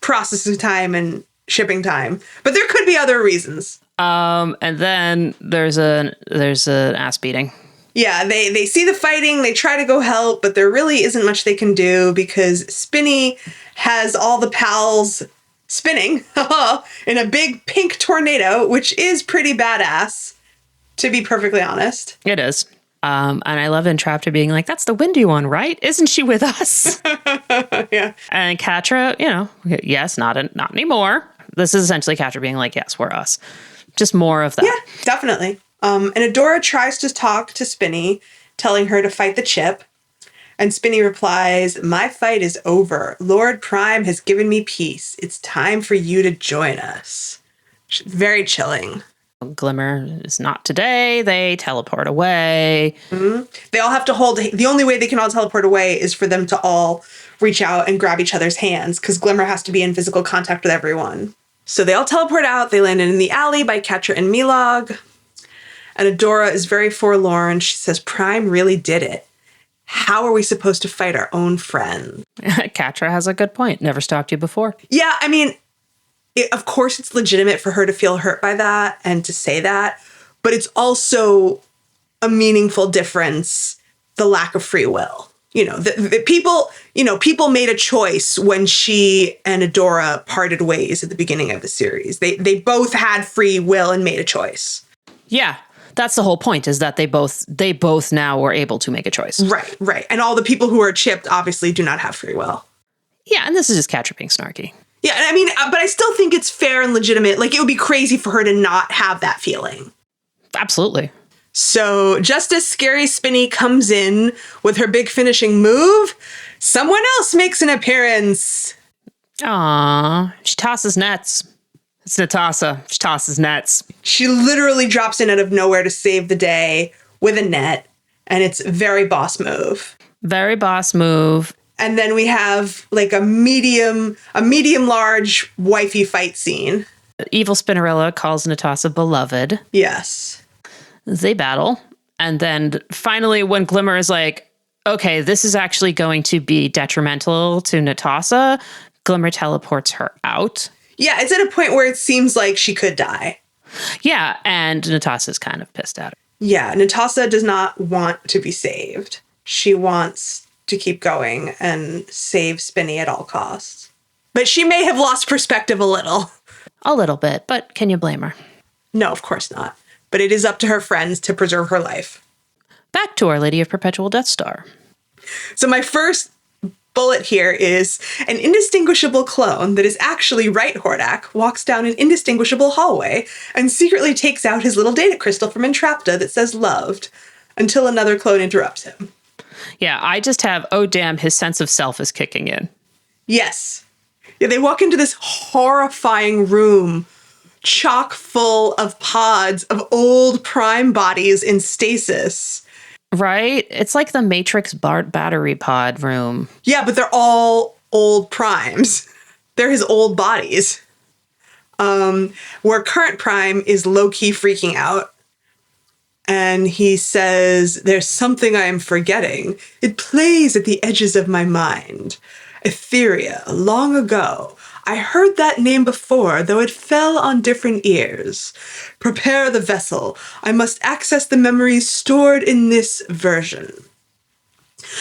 processing time and shipping time. But there could be other reasons. And then there's an ass beating. Yeah, they see the fighting, they try to go help, but there really isn't much they can do because Spinny has all the pals spinning in a big pink tornado, which is pretty badass, to be perfectly honest. It is. And I love Entrapta being like, that's the windy one, right? Isn't she with us? Yeah. And Catra, yes, not anymore. This is essentially Catra being like, yes, we're us. Just more of that. Yeah, definitely. And Adora tries to talk to Spinny, telling her to fight the chip. And Spinny replies, my fight is over. Lord Prime has given me peace. It's time for you to join us. Very chilling. Glimmer is not today. They teleport away. Mm-hmm. They all have to hold... The only way they can all teleport away is for them to all reach out and grab each other's hands, because Glimmer has to be in physical contact with everyone. So they all teleport out. They land in the alley by Catra and Milog. And Adora is very forlorn. She says, Prime really did it. How are we supposed to fight our own friend? Catra has a good point. Never stalked you before. Yeah, I mean, of course it's legitimate for her to feel hurt by that and to say that, but it's also a meaningful difference, the lack of free will. The people made a choice when she and Adora parted ways at the beginning of the series. They both had free will and made a choice. Yeah. That's the whole point, is that they both now were able to make a choice. Right. And all the people who are chipped obviously do not have free will. Yeah, and this is just Catra being snarky. Yeah, I mean, but I still think it's fair and legitimate. Like, it would be crazy for her to not have that feeling. Absolutely. So, just as Scary Spinny comes in with her big finishing move, someone else makes an appearance. Aw, she tosses nets. It's Natasha. She tosses nets. She literally drops in out of nowhere to save the day with a net, and it's very boss move. Very boss move. And then we have like a medium large wifey fight scene. Evil Spinnerella calls Natasha beloved. Yes. They battle. And then finally, when Glimmer is like, okay, this is actually going to be detrimental to Natasha, Glimmer teleports her out. Yeah, it's at a point where it seems like she could die. Yeah, and Natasha's kind of pissed at her. Yeah, Natasha does not want to be saved. She wants to keep going and save Spinny at all costs. But she may have lost perspective a little. A little bit, but can you blame her? No, of course not. But it is up to her friends to preserve her life. Back to Our Lady of Perpetual Death Star. So my first bullet here is an indistinguishable clone that is actually Right Hordak walks down an indistinguishable hallway and secretly takes out his little data crystal from Entrapta that says loved until another clone interrupts him. Yeah, I just have, oh damn, his sense of self is kicking in. Yes. Yeah, they walk into this horrifying room chock full of pods of old Prime bodies in stasis. Right? It's like the Matrix battery pod room. Yeah, but they're all old Primes. They're his old bodies. Where current Prime is low-key freaking out. And he says, there's something I am forgetting. It plays at the edges of my mind. Etheria, long ago. I heard that name before, though it fell on different ears. Prepare the vessel. I must access the memories stored in this version.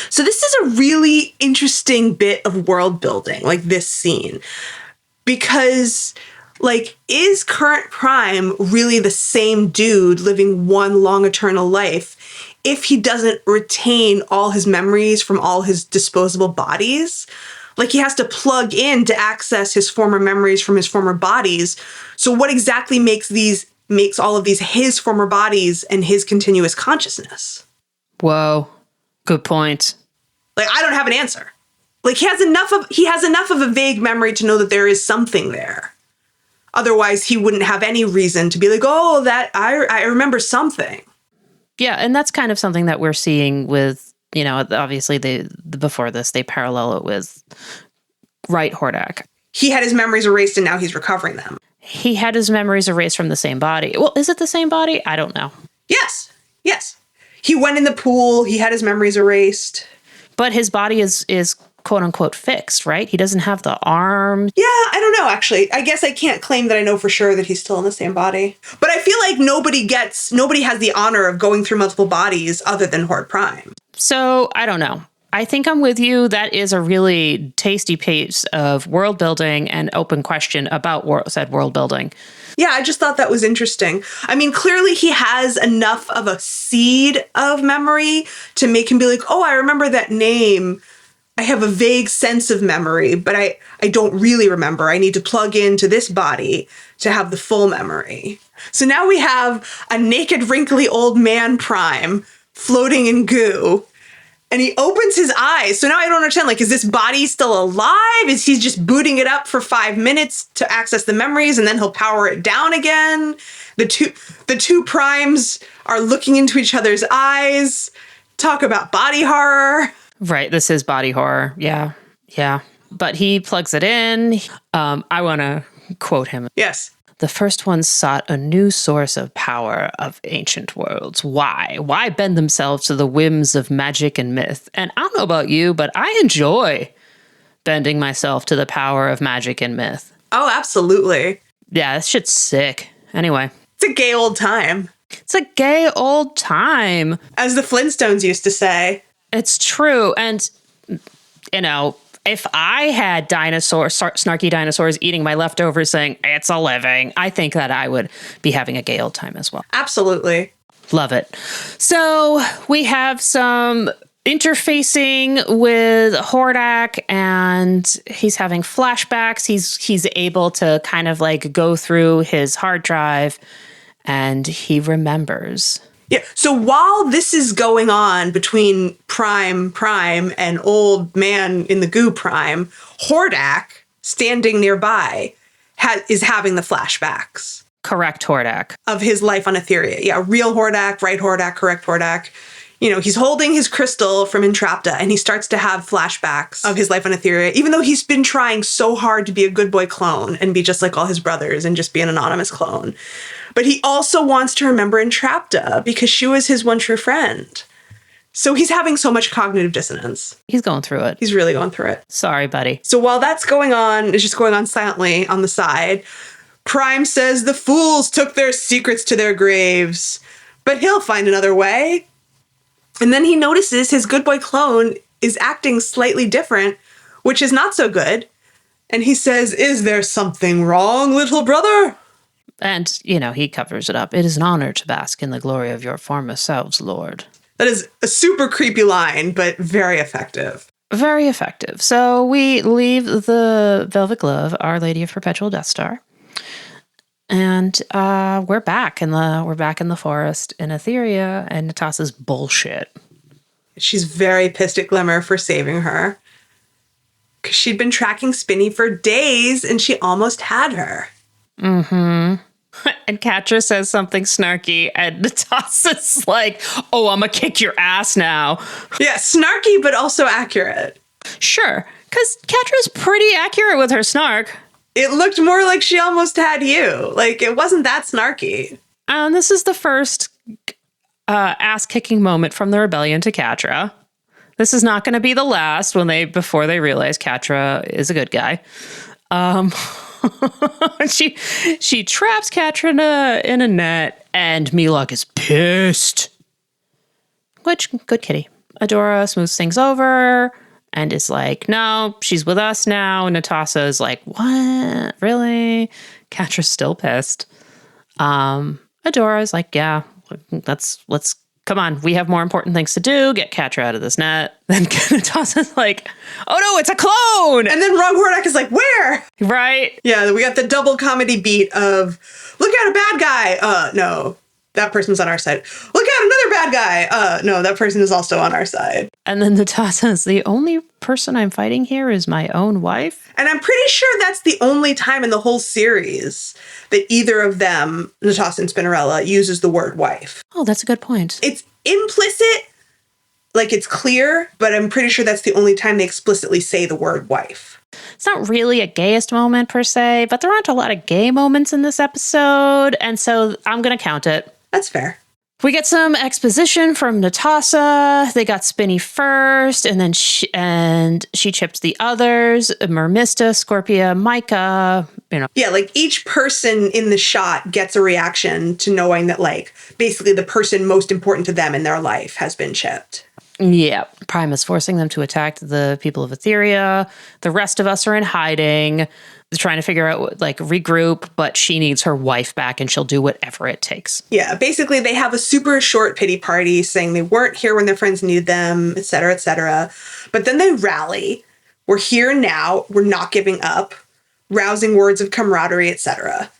So this is a really interesting bit of world building, like this scene. Because, like, is current Prime really the same dude living one long eternal life if he doesn't retain all his memories from all his disposable bodies? Like, he has to plug in to access his former memories from his former bodies. So what exactly makes all of these his former bodies and his continuous consciousness? Whoa. Good point. Like, I don't have an answer. Like, he has enough of a vague memory to know that there is something there. Otherwise, he wouldn't have any reason to be like, oh, that I remember something. Yeah, and that's kind of something that we're seeing with, you know, obviously before this, they parallel it with Right Hordak. He had his memories erased and now he's recovering them. He had his memories erased from the same body. Well, is it the same body? I don't know. Yes. He went in the pool. He had his memories erased. But his body is quote unquote fixed, right? He doesn't have the arm. Yeah, I don't know, actually. I guess I can't claim that I know for sure that he's still in the same body. But I feel like nobody has the honor of going through multiple bodies other than Horde Prime. So, I don't know. I think I'm with you. That is a really tasty piece of world building and open question about said world building. Yeah, I just thought that was interesting. I mean, clearly he has enough of a seed of memory to make him be like, oh, I remember that name. I have a vague sense of memory, but I don't really remember. I need to plug into this body to have the full memory. So now we have a naked, wrinkly old man Prime floating in goo. And he opens his eyes. So now I don't understand, like, is this body still alive? Is he just booting it up for 5 minutes to access the memories and then he'll power it down again? The two Primes are looking into each other's eyes. Talk about body horror. Right, this is body horror. Yeah. But he plugs it in. I want to quote him. Yes. The first ones sought a new source of power of ancient worlds. Why? Why bend themselves to the whims of magic and myth? And I don't know about you, but I enjoy bending myself to the power of magic and myth. Oh, absolutely. Yeah, this shit's sick. Anyway. It's a gay old time. It's a gay old time. As the Flintstones used to say. It's true. And, you know, if I had snarky dinosaurs eating my leftovers saying, it's a living, I think that I would be having a gay old time as well. Absolutely. Love it. So we have some interfacing with Hordak and he's having flashbacks. He's able to kind of like go through his hard drive and he remembers. Yeah. So while this is going on between Prime and old man in the goo Prime, Hordak standing nearby, is having the flashbacks. Correct Hordak. Of his life on Etheria. Yeah, real Hordak, right Hordak, correct Hordak. You know, he's holding his crystal from Entrapta, and he starts to have flashbacks of his life on Etheria, even though he's been trying so hard to be a good boy clone and be just like all his brothers and just be an anonymous clone. But he also wants to remember Entrapta because she was his one true friend. So he's having so much cognitive dissonance. He's going through it. He's really going through it. Sorry, buddy. So while that's going on, it's just going on silently on the side, Prime says the fools took their secrets to their graves, but he'll find another way. And then he notices his good boy clone is acting slightly different, which is not so good. And he says, "Is there something wrong, little brother?" And, you know, he covers it up. "It is an honor to bask in the glory of your former selves, Lord." That is a super creepy line, but very effective. Very effective. So we leave the Velvet Glove, Our Lady of Perpetual Death Star. And we're back in the forest in Etheria, and Natasha's bullshit. She's very pissed at Glimmer for saving her. Because she'd been tracking Spinny for days, and she almost had her. Mm-hmm. And Catra says something snarky, and Natasha's like, "Oh, I'm gonna kick your ass now." Yeah, snarky, but also accurate. Sure, because Catra's pretty accurate with her snark. It looked more like she almost had you. Like, it wasn't that snarky. And this is the first ass-kicking moment from the rebellion to Catra. This is not going to be the last before they realize Catra is a good guy. She traps Catra in a net, and Milok is pissed. Which, good kitty. Adora smooths things over and is like, "No, she's with us now." And Natasha is like, "What? Really?" Catra's still pissed. Adora is like, "Yeah, let's come on. We have more important things to do. Get Catra out of this net." Then Natasha's like, "Oh no, it's a clone!" And then Wrong Hordak is like, "Where?" Right? Yeah, we got the double comedy beat of, "Look out, a bad guy." No, that person's on our side. "Look out, another bad guy." No, that person is also on our side. And then Natasha's, "The only person I'm fighting here is my own wife." And I'm pretty sure that's the only time in the whole series that either of them, Natasha and Spinnerella, uses the word wife. Oh, that's a good point. It's implicit, like it's clear, but I'm pretty sure that's the only time they explicitly say the word wife. It's not really a gayest moment per se, but there aren't a lot of gay moments in this episode, and so I'm going to count it. That's fair. We get some exposition from Natasha. They got Spinny first, and then she chipped the others: Mermista, Scorpia, Micah. You know, yeah, like each person in the shot gets a reaction to knowing that, like, basically the person most important to them in their life has been chipped. Yeah, Prime is forcing them to attack the people of Etheria. The rest of us are in hiding. They're trying to figure out, like, regroup, but she needs her wife back and she'll do whatever it takes. Yeah, basically they have a super short pity party saying they weren't here when their friends needed them, etc., etc. But then they rally. We're here now. We're not giving up. Rousing words of camaraderie, etc.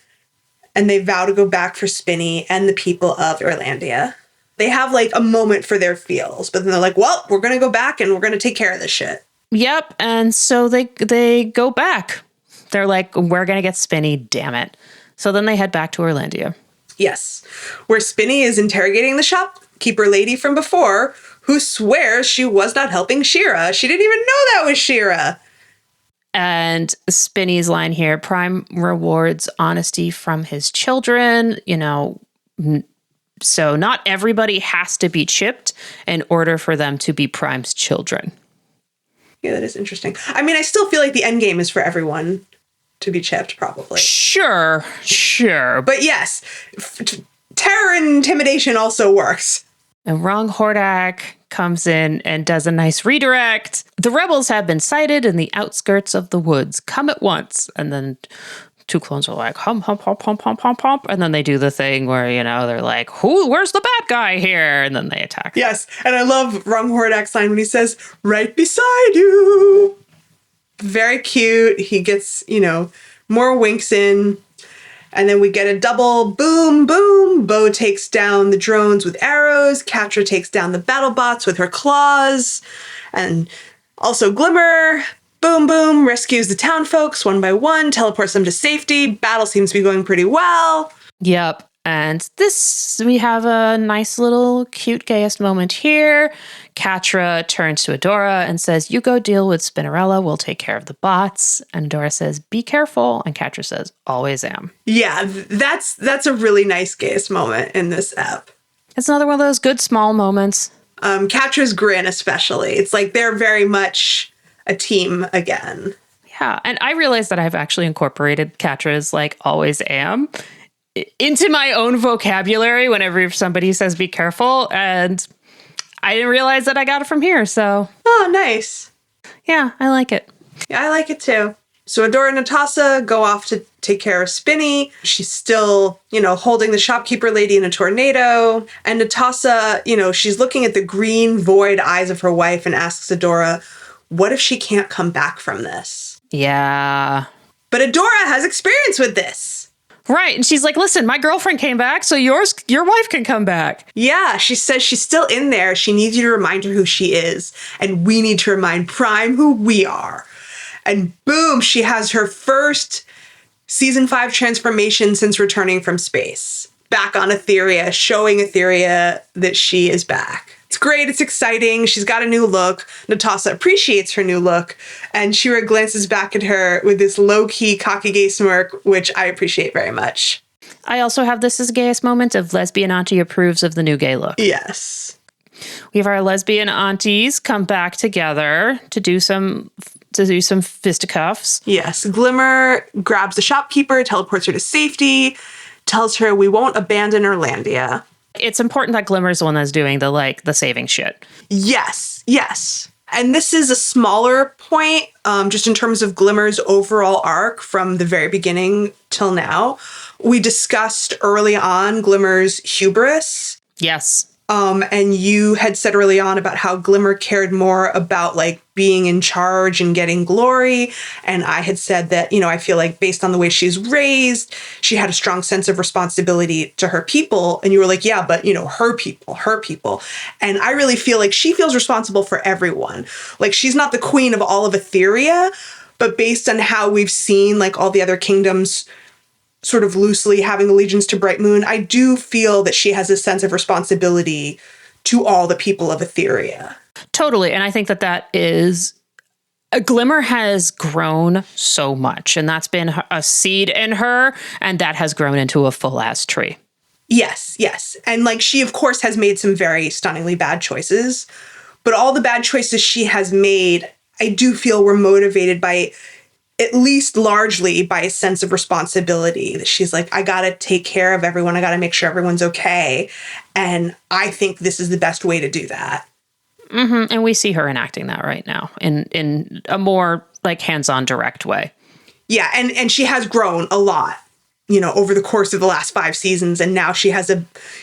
And they vow to go back for Spinny and the people of Erlandia. They have, like, a moment for their feels, but then they're like, "Well, we're going to go back and we're going to take care of this shit." Yep, and so they go back. They're like, "We're going to get Spinny, damn it." So then they head back to Erlandia. Yes, where Spinny is interrogating the shopkeeper lady from before, who swears she was not helping Shira. She didn't even know that was Shira. And Spinny's line here: "Prime rewards honesty from his children." You know, so not everybody has to be chipped in order for them to be Prime's children. Yeah, that is interesting. I mean, I still feel like the end game is for everyone to be chipped, probably. Sure. But yes, terror and intimidation also works. And Wrong Hordak comes in and does a nice redirect. "The rebels have been sighted in the outskirts of the woods. Come at once." And then two clones are like, "Hum, hump, hump, hump, hump, hump, hump." And then they do the thing where, you know, they're like, where's the bad guy here? And then they attack. Yes, and I love Wrong Hordak's line when he says, "Right beside you." Very cute. He gets, you know, more winks in. And then we get a double boom, boom. Bo takes down the drones with arrows. Catra takes down the battle bots with her claws. And also Glimmer. Boom Boom rescues the town folks one by one, teleports them to safety. Battle seems to be going pretty well. Yep. And we have a nice little cute gayest moment here. Catra turns to Adora and says, you go deal with Spinnerella. We'll take care of the bots. And Adora says, be careful. And Catra says, always am. Yeah, that's a really nice gayest moment in this ep. It's another one of those good small moments. Catra's grin especially. It's like they're very much a team again. Yeah. And I realized that I've actually incorporated Catra's like always am into my own vocabulary whenever somebody says be careful, and I didn't realize that I got it from here, so. Oh, nice. Yeah, I like it. Yeah, I like it too. So Adora and Natasha go off to take care of Spinny. She's still, holding the shopkeeper lady in a tornado. And Natasha, she's looking at the green void eyes of her wife and asks Adora, what if she can't come back from this? Yeah. But Adora has experience with this. Right. And she's like, listen, my girlfriend came back, so your wife can come back. Yeah, she says she's still in there. She needs you to remind her who she is. And we need to remind Prime who we are. And boom, she has her first season 5 transformation since returning from space. Back on Etheria, showing Etheria that she is back. It's great. It's exciting. She's got a new look. Natasha appreciates her new look. And She-Ra glances back at her with this low-key, cocky gay smirk, which I appreciate very much. I also have this as gayest moment of lesbian auntie approves of the new gay look. Yes. We have our lesbian aunties come back together to do some fisticuffs. Yes. Glimmer grabs the shopkeeper, teleports her to safety, tells her we won't abandon Erlandia. It's important that Glimmer's the one that's doing the saving shit. Yes. And this is a smaller point, just in terms of Glimmer's overall arc from the very beginning till now. We discussed early on Glimmer's hubris. Yes. And you had said early on about how Glimmer cared more about like being in charge and getting glory. And I had said that, I feel like based on the way she's raised, she had a strong sense of responsibility to her people. And you were like, yeah, but her people. And I really feel like she feels responsible for everyone. Like she's not the queen of all of Etheria, but based on how we've seen like all the other kingdoms sort of loosely having allegiance to Bright Moon, I do feel that she has a sense of responsibility to all the people of Etheria. Totally. And I think that is... A Glimmer has grown so much, and that's been a seed in her, and that has grown into a full-ass tree. Yes. And like she, of course, has made some very stunningly bad choices, but all the bad choices she has made, I do feel were motivated by... at least largely by a sense of responsibility that she's like, I got to take care of everyone. I got to make sure everyone's okay. And I think this is the best way to do that. Mm-hmm. And we see her enacting that right now in a more like hands-on direct way. Yeah. And she has grown a lot, over the course of the last 5 seasons. And now she has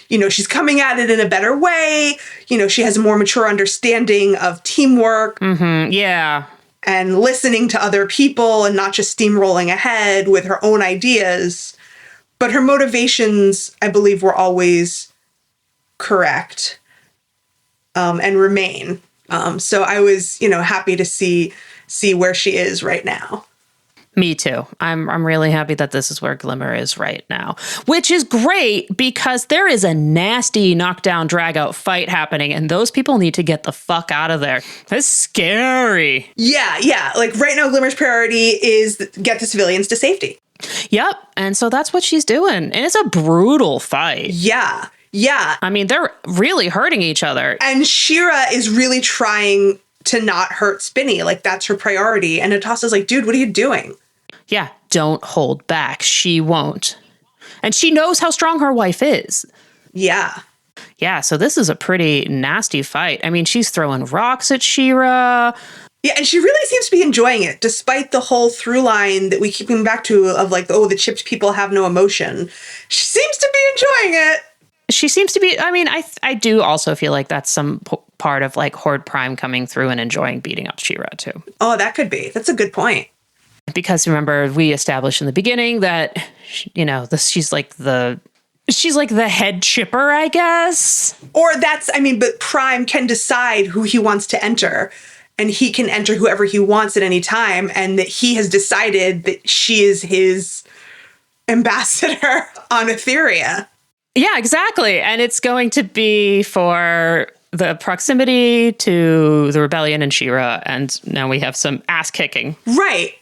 she's coming at it in a better way. She has a more mature understanding of teamwork. Mm-hmm. Yeah. And listening to other people and not just steamrolling ahead with her own ideas. But her motivations, I believe, were always correct and remain. So I was, happy to see where she is right now. Me too. I'm really happy that this is where Glimmer is right now, which is great because there is a nasty knockdown drag out fight happening and those people need to get the fuck out of there. That's scary. Yeah. Like right now, Glimmer's priority is get the civilians to safety. Yep. And so that's what she's doing. And it's a brutal fight. Yeah. I mean, they're really hurting each other. And She-Ra is really trying to not hurt Spinny. Like that's her priority. And Natasha's like, dude, what are you doing? Yeah, don't hold back. She won't. And she knows how strong her wife is. Yeah. Yeah, so this is a pretty nasty fight. I mean, she's throwing rocks at She-Ra. Yeah, and she really seems to be enjoying it, despite the whole through line that we keep coming back to of like, the chipped people have no emotion. She seems to be enjoying it. She seems to be, I mean, I do also feel like that's some part of like Horde Prime coming through and enjoying beating up She-Ra too. Oh, that could be. That's a good point. Because remember, we established in the beginning that, she's like the head chipper, I guess. Or but Prime can decide who he wants to enter. and he can enter whoever he wants at any time, and that he has decided that she is his ambassador on Etheria. Yeah, exactly. And it's going to be for the proximity to the rebellion and She-Ra, and now we have some ass kicking. Right.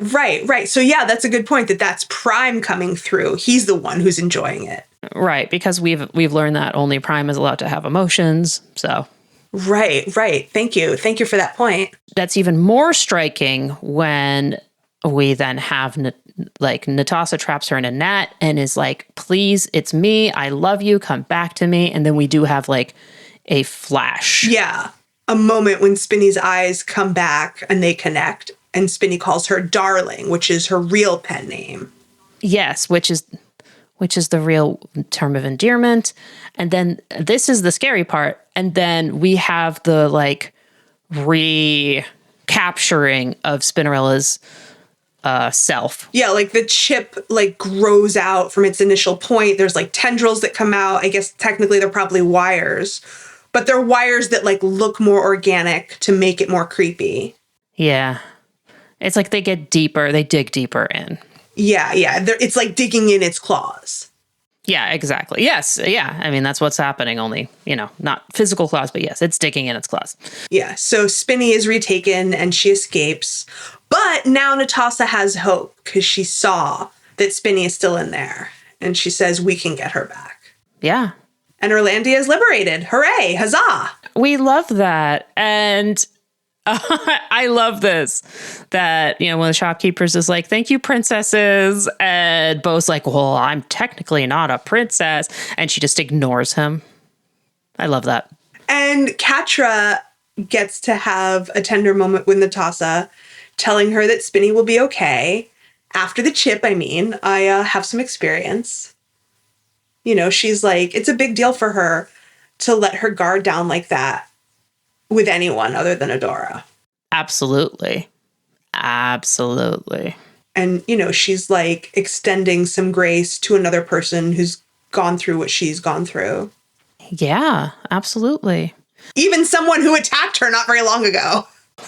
So yeah, that's a good point, that's Prime coming through. He's the one who's enjoying it. Right, because we've learned that only Prime is allowed to have emotions, so... Right. Thank you for that point. That's even more striking when we then have, Natasha traps her in a net and is like, please, it's me, I love you, come back to me. And then we do have, a flash. Yeah. A moment when Spinny's eyes come back and they connect, and Spinny calls her darling, which is her real pen name. Yes, which is the real term of endearment. And then this is the scary part. And then we have the recapturing of Spinnerella's self. Yeah, the chip grows out from its initial point. There's tendrils that come out. I guess technically they're probably wires, but they're wires that look more organic to make it more creepy. Yeah. It's they get deeper, they dig deeper in. Yeah. It's digging in its claws. Yeah, exactly. Yes. Yeah. I mean, that's what's happening, only, not physical claws, but yes, it's digging in its claws. Yeah. So Spinny is retaken and she escapes. But now Natasha has hope because she saw that Spinny is still in there. And she says, we can get her back. Yeah. And Erlandia is liberated. Hooray. Huzzah. We love that. And I love this, that, one of the shopkeepers is like, thank you, princesses. And Bo's like, well, I'm technically not a princess. And she just ignores him. I love that. And Catra gets to have a tender moment with Natasha, telling her that Spinny will be okay. After the chip, I have some experience. She's like, it's a big deal for her to let her guard down like that with anyone other than Adora. Absolutely. And, she's extending some grace to another person who's gone through what she's gone through. Yeah, absolutely. Even someone who attacked her not very long ago.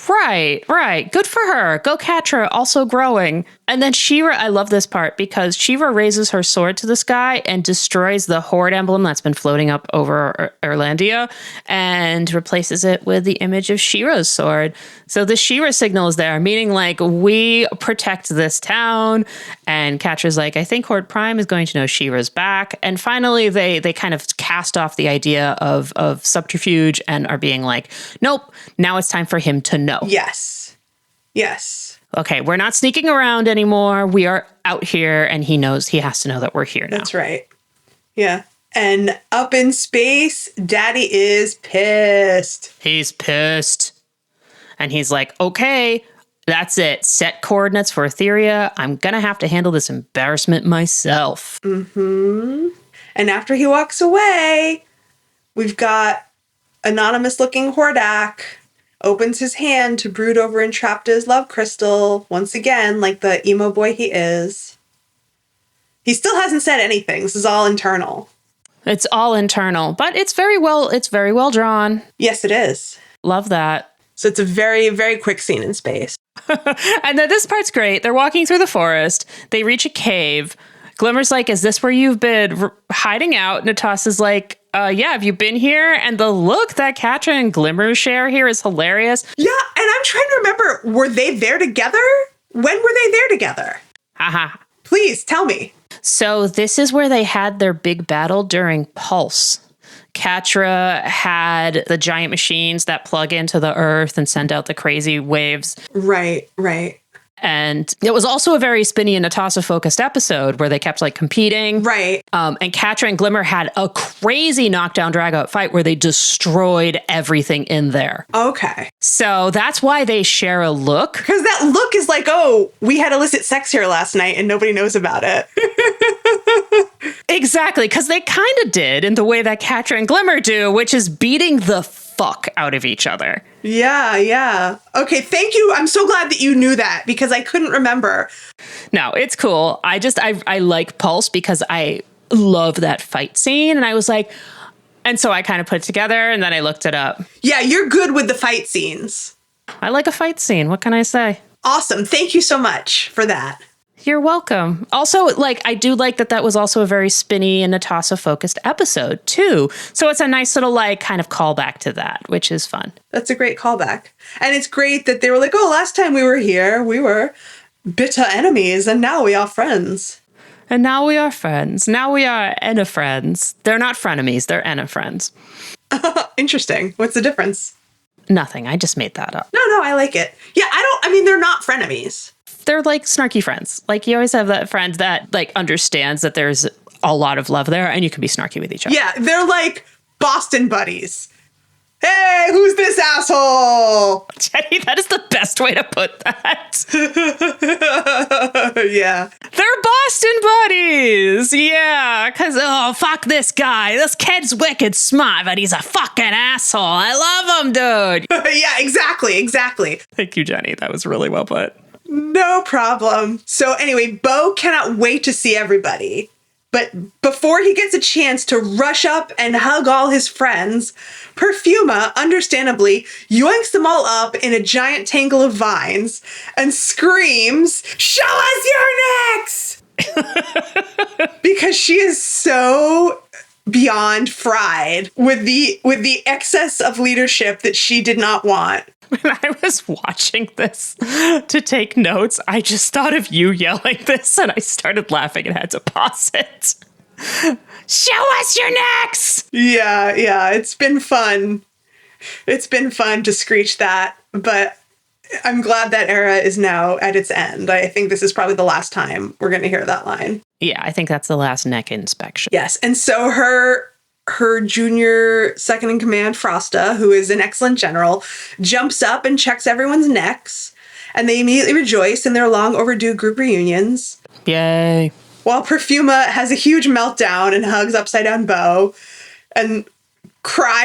Right. Good for her. Go Catra, also growing. And then She-Ra, I love this part because She-Ra raises her sword to the sky and destroys the Horde emblem that's been floating up over Erlandia and replaces it with the image of She-Ra's sword. So the She-Ra signal is there, meaning we protect this town. And Catra's like, I think Horde Prime is going to know She-Ra's back. And finally, they kind of cast off the idea of subterfuge and are being like, nope, now it's time for him to know. Yes. Okay, we're not sneaking around anymore. We are out here, and he knows he has to know that we're here now. That's right. Yeah. And up in space, Daddy is pissed. He's pissed. And he's like, okay, that's it. Set coordinates for Etheria. I'm going to have to handle this embarrassment myself. Mm-hmm. And after he walks away, we've got anonymous-looking Hordak opens his hand to brood over Entrapta's love crystal, once again, like the emo boy he is. He still hasn't said anything. This is all internal. It's all internal, but it's very well drawn. Yes, it is. Love that. So it's a very, very quick scene in space. And then this part's great. They're walking through the forest. They reach a cave. Glimmer's like, is this where you've been hiding out? Natasha's like, yeah, have you been here? And the look that Catra and Glimmer share here is hilarious. Yeah, and I'm trying to remember, were they there together? When were they there together? Haha. Please, tell me. So this is where they had their big battle during Pulse. Catra had the giant machines that plug into the earth and send out the crazy waves. Right. And it was also a very Spinny and Natasha focused episode where they kept competing. Right. And Catra and Glimmer had a crazy knockdown drag out fight where they destroyed everything in there. Okay. So that's why they share a look. Because that look is like, oh, we had illicit sex here last night and nobody knows about it. Exactly. Because they kind of did in the way that Catra and Glimmer do, which is beating the fuck out of each other. Yeah. Okay, thank you. I'm so glad that you knew that because I couldn't remember. No, it's cool. I like Pulse because I love that fight scene. And I was like, and so I kind of put it together and then I looked it up. Yeah, you're good with the fight scenes. I like a fight scene. What can I say? Awesome. Thank you so much for that. You're welcome. Also, I do like that was also a very Spinny and Natasha-focused episode, too. So it's a nice little, kind of callback to that, which is fun. That's a great callback. And it's great that they were like, oh, last time we were here, we were bitter enemies, and now we are friends. And now we are friends. Now we are Enna friends. They're not frenemies, they're Enna friends. Interesting. What's the difference? Nothing. I just made that up. No, I like it. Yeah, they're not frenemies. They're like snarky friends. You always have that friend that understands that there's a lot of love there and you can be snarky with each other. Yeah, they're like Boston buddies. Hey, who's this asshole? Jenny, that is the best way to put that. Yeah. They're Boston buddies. Yeah, because, fuck this guy. This kid's wicked smart, but he's a fucking asshole. I love him, dude. Yeah, exactly. Thank you, Jenny. That was really well put. No problem. So anyway, Beau cannot wait to see everybody. But before he gets a chance to rush up and hug all his friends, Perfuma, understandably, yoinks them all up in a giant tangle of vines and screams, "Show us your necks!" Because she is so beyond fried with the excess of leadership that she did not want. When I was watching this to take notes, I just thought of you yelling this and I started laughing and had to pause it. Show us your necks! Yeah, it's been fun. It's been fun to screech that, but I'm glad that era is now at its end. I think this is probably the last time we're going to hear that line. Yeah, I think that's the last neck inspection. Yes, and so her junior second in command, Frosta, who is an excellent general, jumps up and checks everyone's necks, and they immediately rejoice in their long overdue group reunions. Yay. While Perfuma has a huge meltdown and hugs upside down Beau, and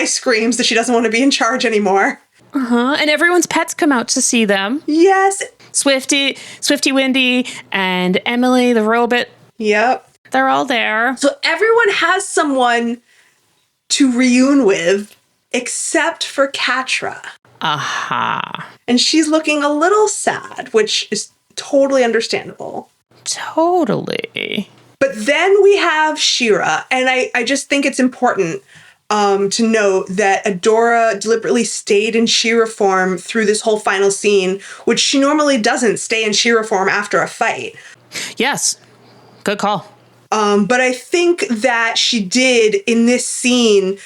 screams that she doesn't want to be in charge anymore. And everyone's pets come out to see them. Yes. Swifty Windy, and Emily the robot. Yep. They're all there. So everyone has someone to reune with, except for Catra. Aha. And she's looking a little sad, which is totally understandable. Totally. But then we have Shira, and I just think it's important to note that Adora deliberately stayed in Shira form through this whole final scene, which she normally doesn't stay in Shira form after a fight. Yes. Good call. But I think that she did in this scene.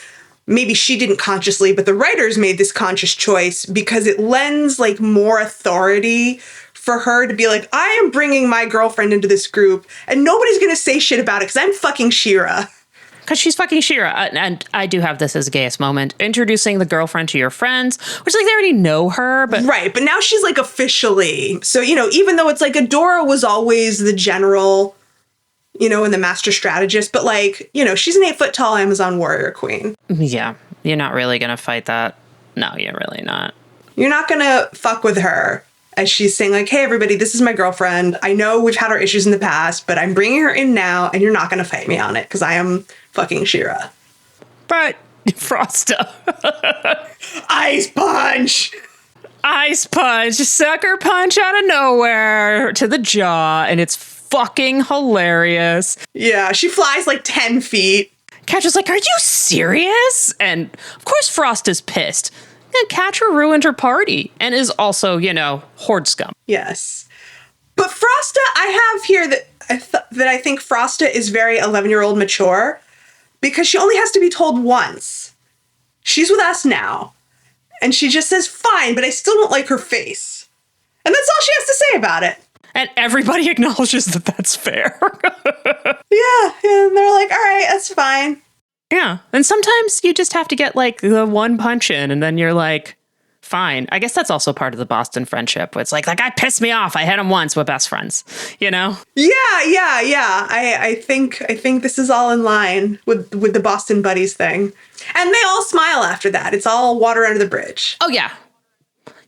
Maybe she didn't consciously, but the writers made this conscious choice because it lends more authority for her to be like, I am bringing my girlfriend into this group and nobody's going to say shit about it because I'm fucking Shira. Because she's fucking Shira. And I do have this as a gayest moment. Introducing the girlfriend to your friends, which they already know her. But right. But now she's officially. So, even though it's Adora was always the general, and the master strategist, but she's an 8-foot tall Amazon warrior queen. Yeah. You're not really going to fight that. No, you're really not. You're not going to fuck with her as she's saying hey, everybody, this is my girlfriend. I know we've had our issues in the past, but I'm bringing her in now and you're not going to fight me on it because I am fucking Shira. But Frosta. Ice punch! Ice punch. Sucker punch out of nowhere to the jaw. And it's fucking hilarious. Yeah, she flies 10 feet. Catra's are you serious? And of course Frosta's pissed. And Catra ruined her party and is also, horde scum. Yes. But Frosta, I have here that I think Frosta is very 11-year-old mature because she only has to be told once. She's with us now. And she just says, fine, but I still don't like her face. And that's all she has to say about it. And everybody acknowledges that that's fair. Yeah, and they're all right, that's fine. Yeah, and sometimes you just have to get the one punch in and then you're fine. I guess that's also part of the Boston friendship. It's that guy pissed me off. I hit him once. We're best friends, Yeah. I think this is all in line with the Boston buddies thing. And they all smile after that. It's all water under the bridge. Oh, yeah.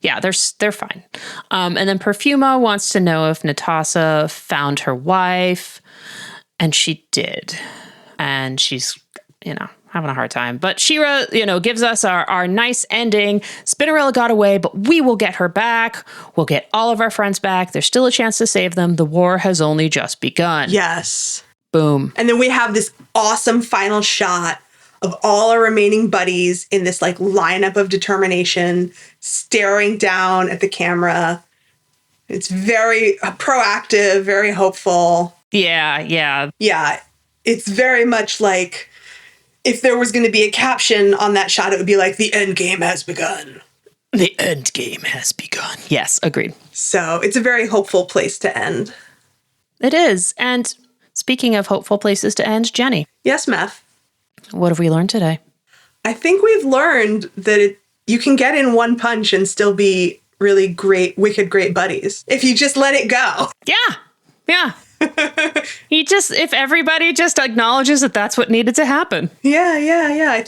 Yeah, they're fine. And then Perfuma wants to know if Natasha found her wife, and she did. And she's having a hard time. But She-Ra, gives us our nice ending. Spinnerella got away, but we will get her back. We'll get all of our friends back. There's still a chance to save them. The war has only just begun. Yes. Boom. And then we have this awesome final shot of all our remaining buddies in this like lineup of determination, staring down at the camera. It's very proactive, very hopeful. Yeah. Yeah. It's very much like if there was going to be a caption on that shot, it would be like, the end game has begun. The end game has begun. Yes, agreed. So it's a very hopeful place to end. It is. And speaking of hopeful places to end, Jenny. Yes, Meth. What have we learned today? I think we've learned that you can get in one punch and still be really great, wicked great buddies if you just let it go. Yeah. If everybody just acknowledges that that's what needed to happen. Yeah. I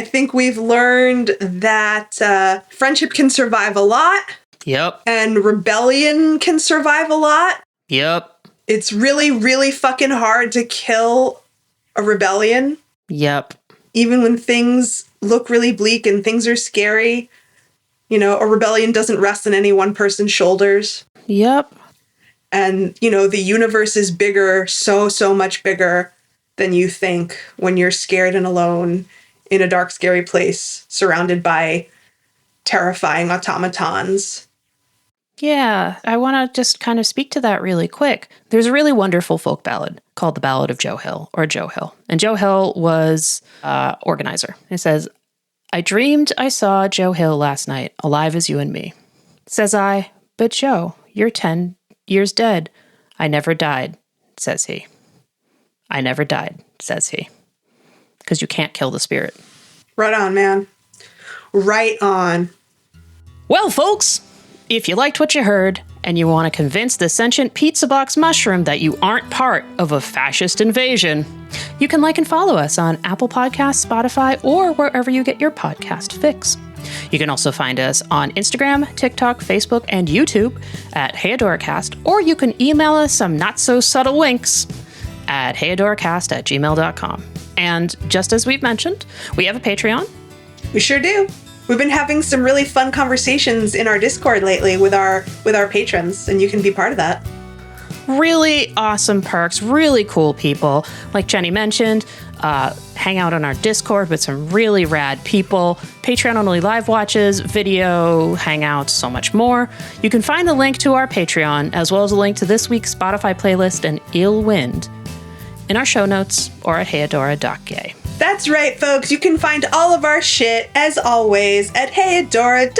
think we've learned that friendship can survive a lot. Yep. And rebellion can survive a lot. Yep. It's really, really fucking hard to kill a rebellion. Yep. Even when things look really bleak and things are scary, a rebellion doesn't rest on any one person's shoulders. Yep. And, the universe is bigger, so much bigger than you think when you're scared and alone in a dark, scary place surrounded by terrifying automatons. Yeah, I want to just kind of speak to that really quick. There's a really wonderful folk ballad called The Ballad of Joe Hill, or Joe Hill. And Joe Hill was organizer. It says, I dreamed I saw Joe Hill last night, alive as you and me. Says I, but Joe, you're 10 years dead. I never died, says he. I never died, says he. Because you can't kill the spirit. Right on, man. Right on. Well, folks, if you liked what you heard and you want to convince the sentient pizza box mushroom that you aren't part of a fascist invasion, you can like and follow us on Apple Podcasts, Spotify, or wherever you get your podcast fix. You can also find us on Instagram, TikTok, Facebook, and YouTube at HeyAdoraCast, or you can email us some not-so-subtle winks at heyadoracast@gmail.com. And just as we've mentioned, we have a Patreon. We sure do. We've been having some really fun conversations in our Discord lately with our patrons, and you can be part of that. Really awesome perks, really cool people. Like Jenny mentioned, hang out on our Discord with some really rad people, Patreon-only live watches, video, hangouts, so much more. You can find a link to our Patreon, as well as a link to this week's Spotify playlist and Ill Wind in our show notes or at heyadora.gay. That's right, folks. You can find all of our shit, as always, at heyadora.gay.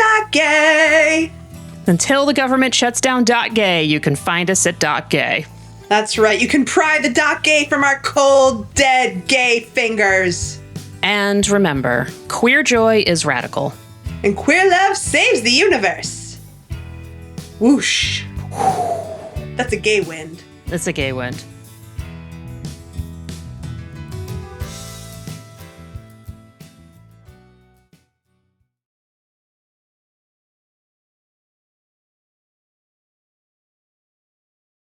Until the government shuts down .gay, you can find us at .gay. That's right. You can pry the .gay from our cold, dead gay fingers. And remember, queer joy is radical. And queer love saves the universe. Whoosh. That's a gay wind. It's a gay wind.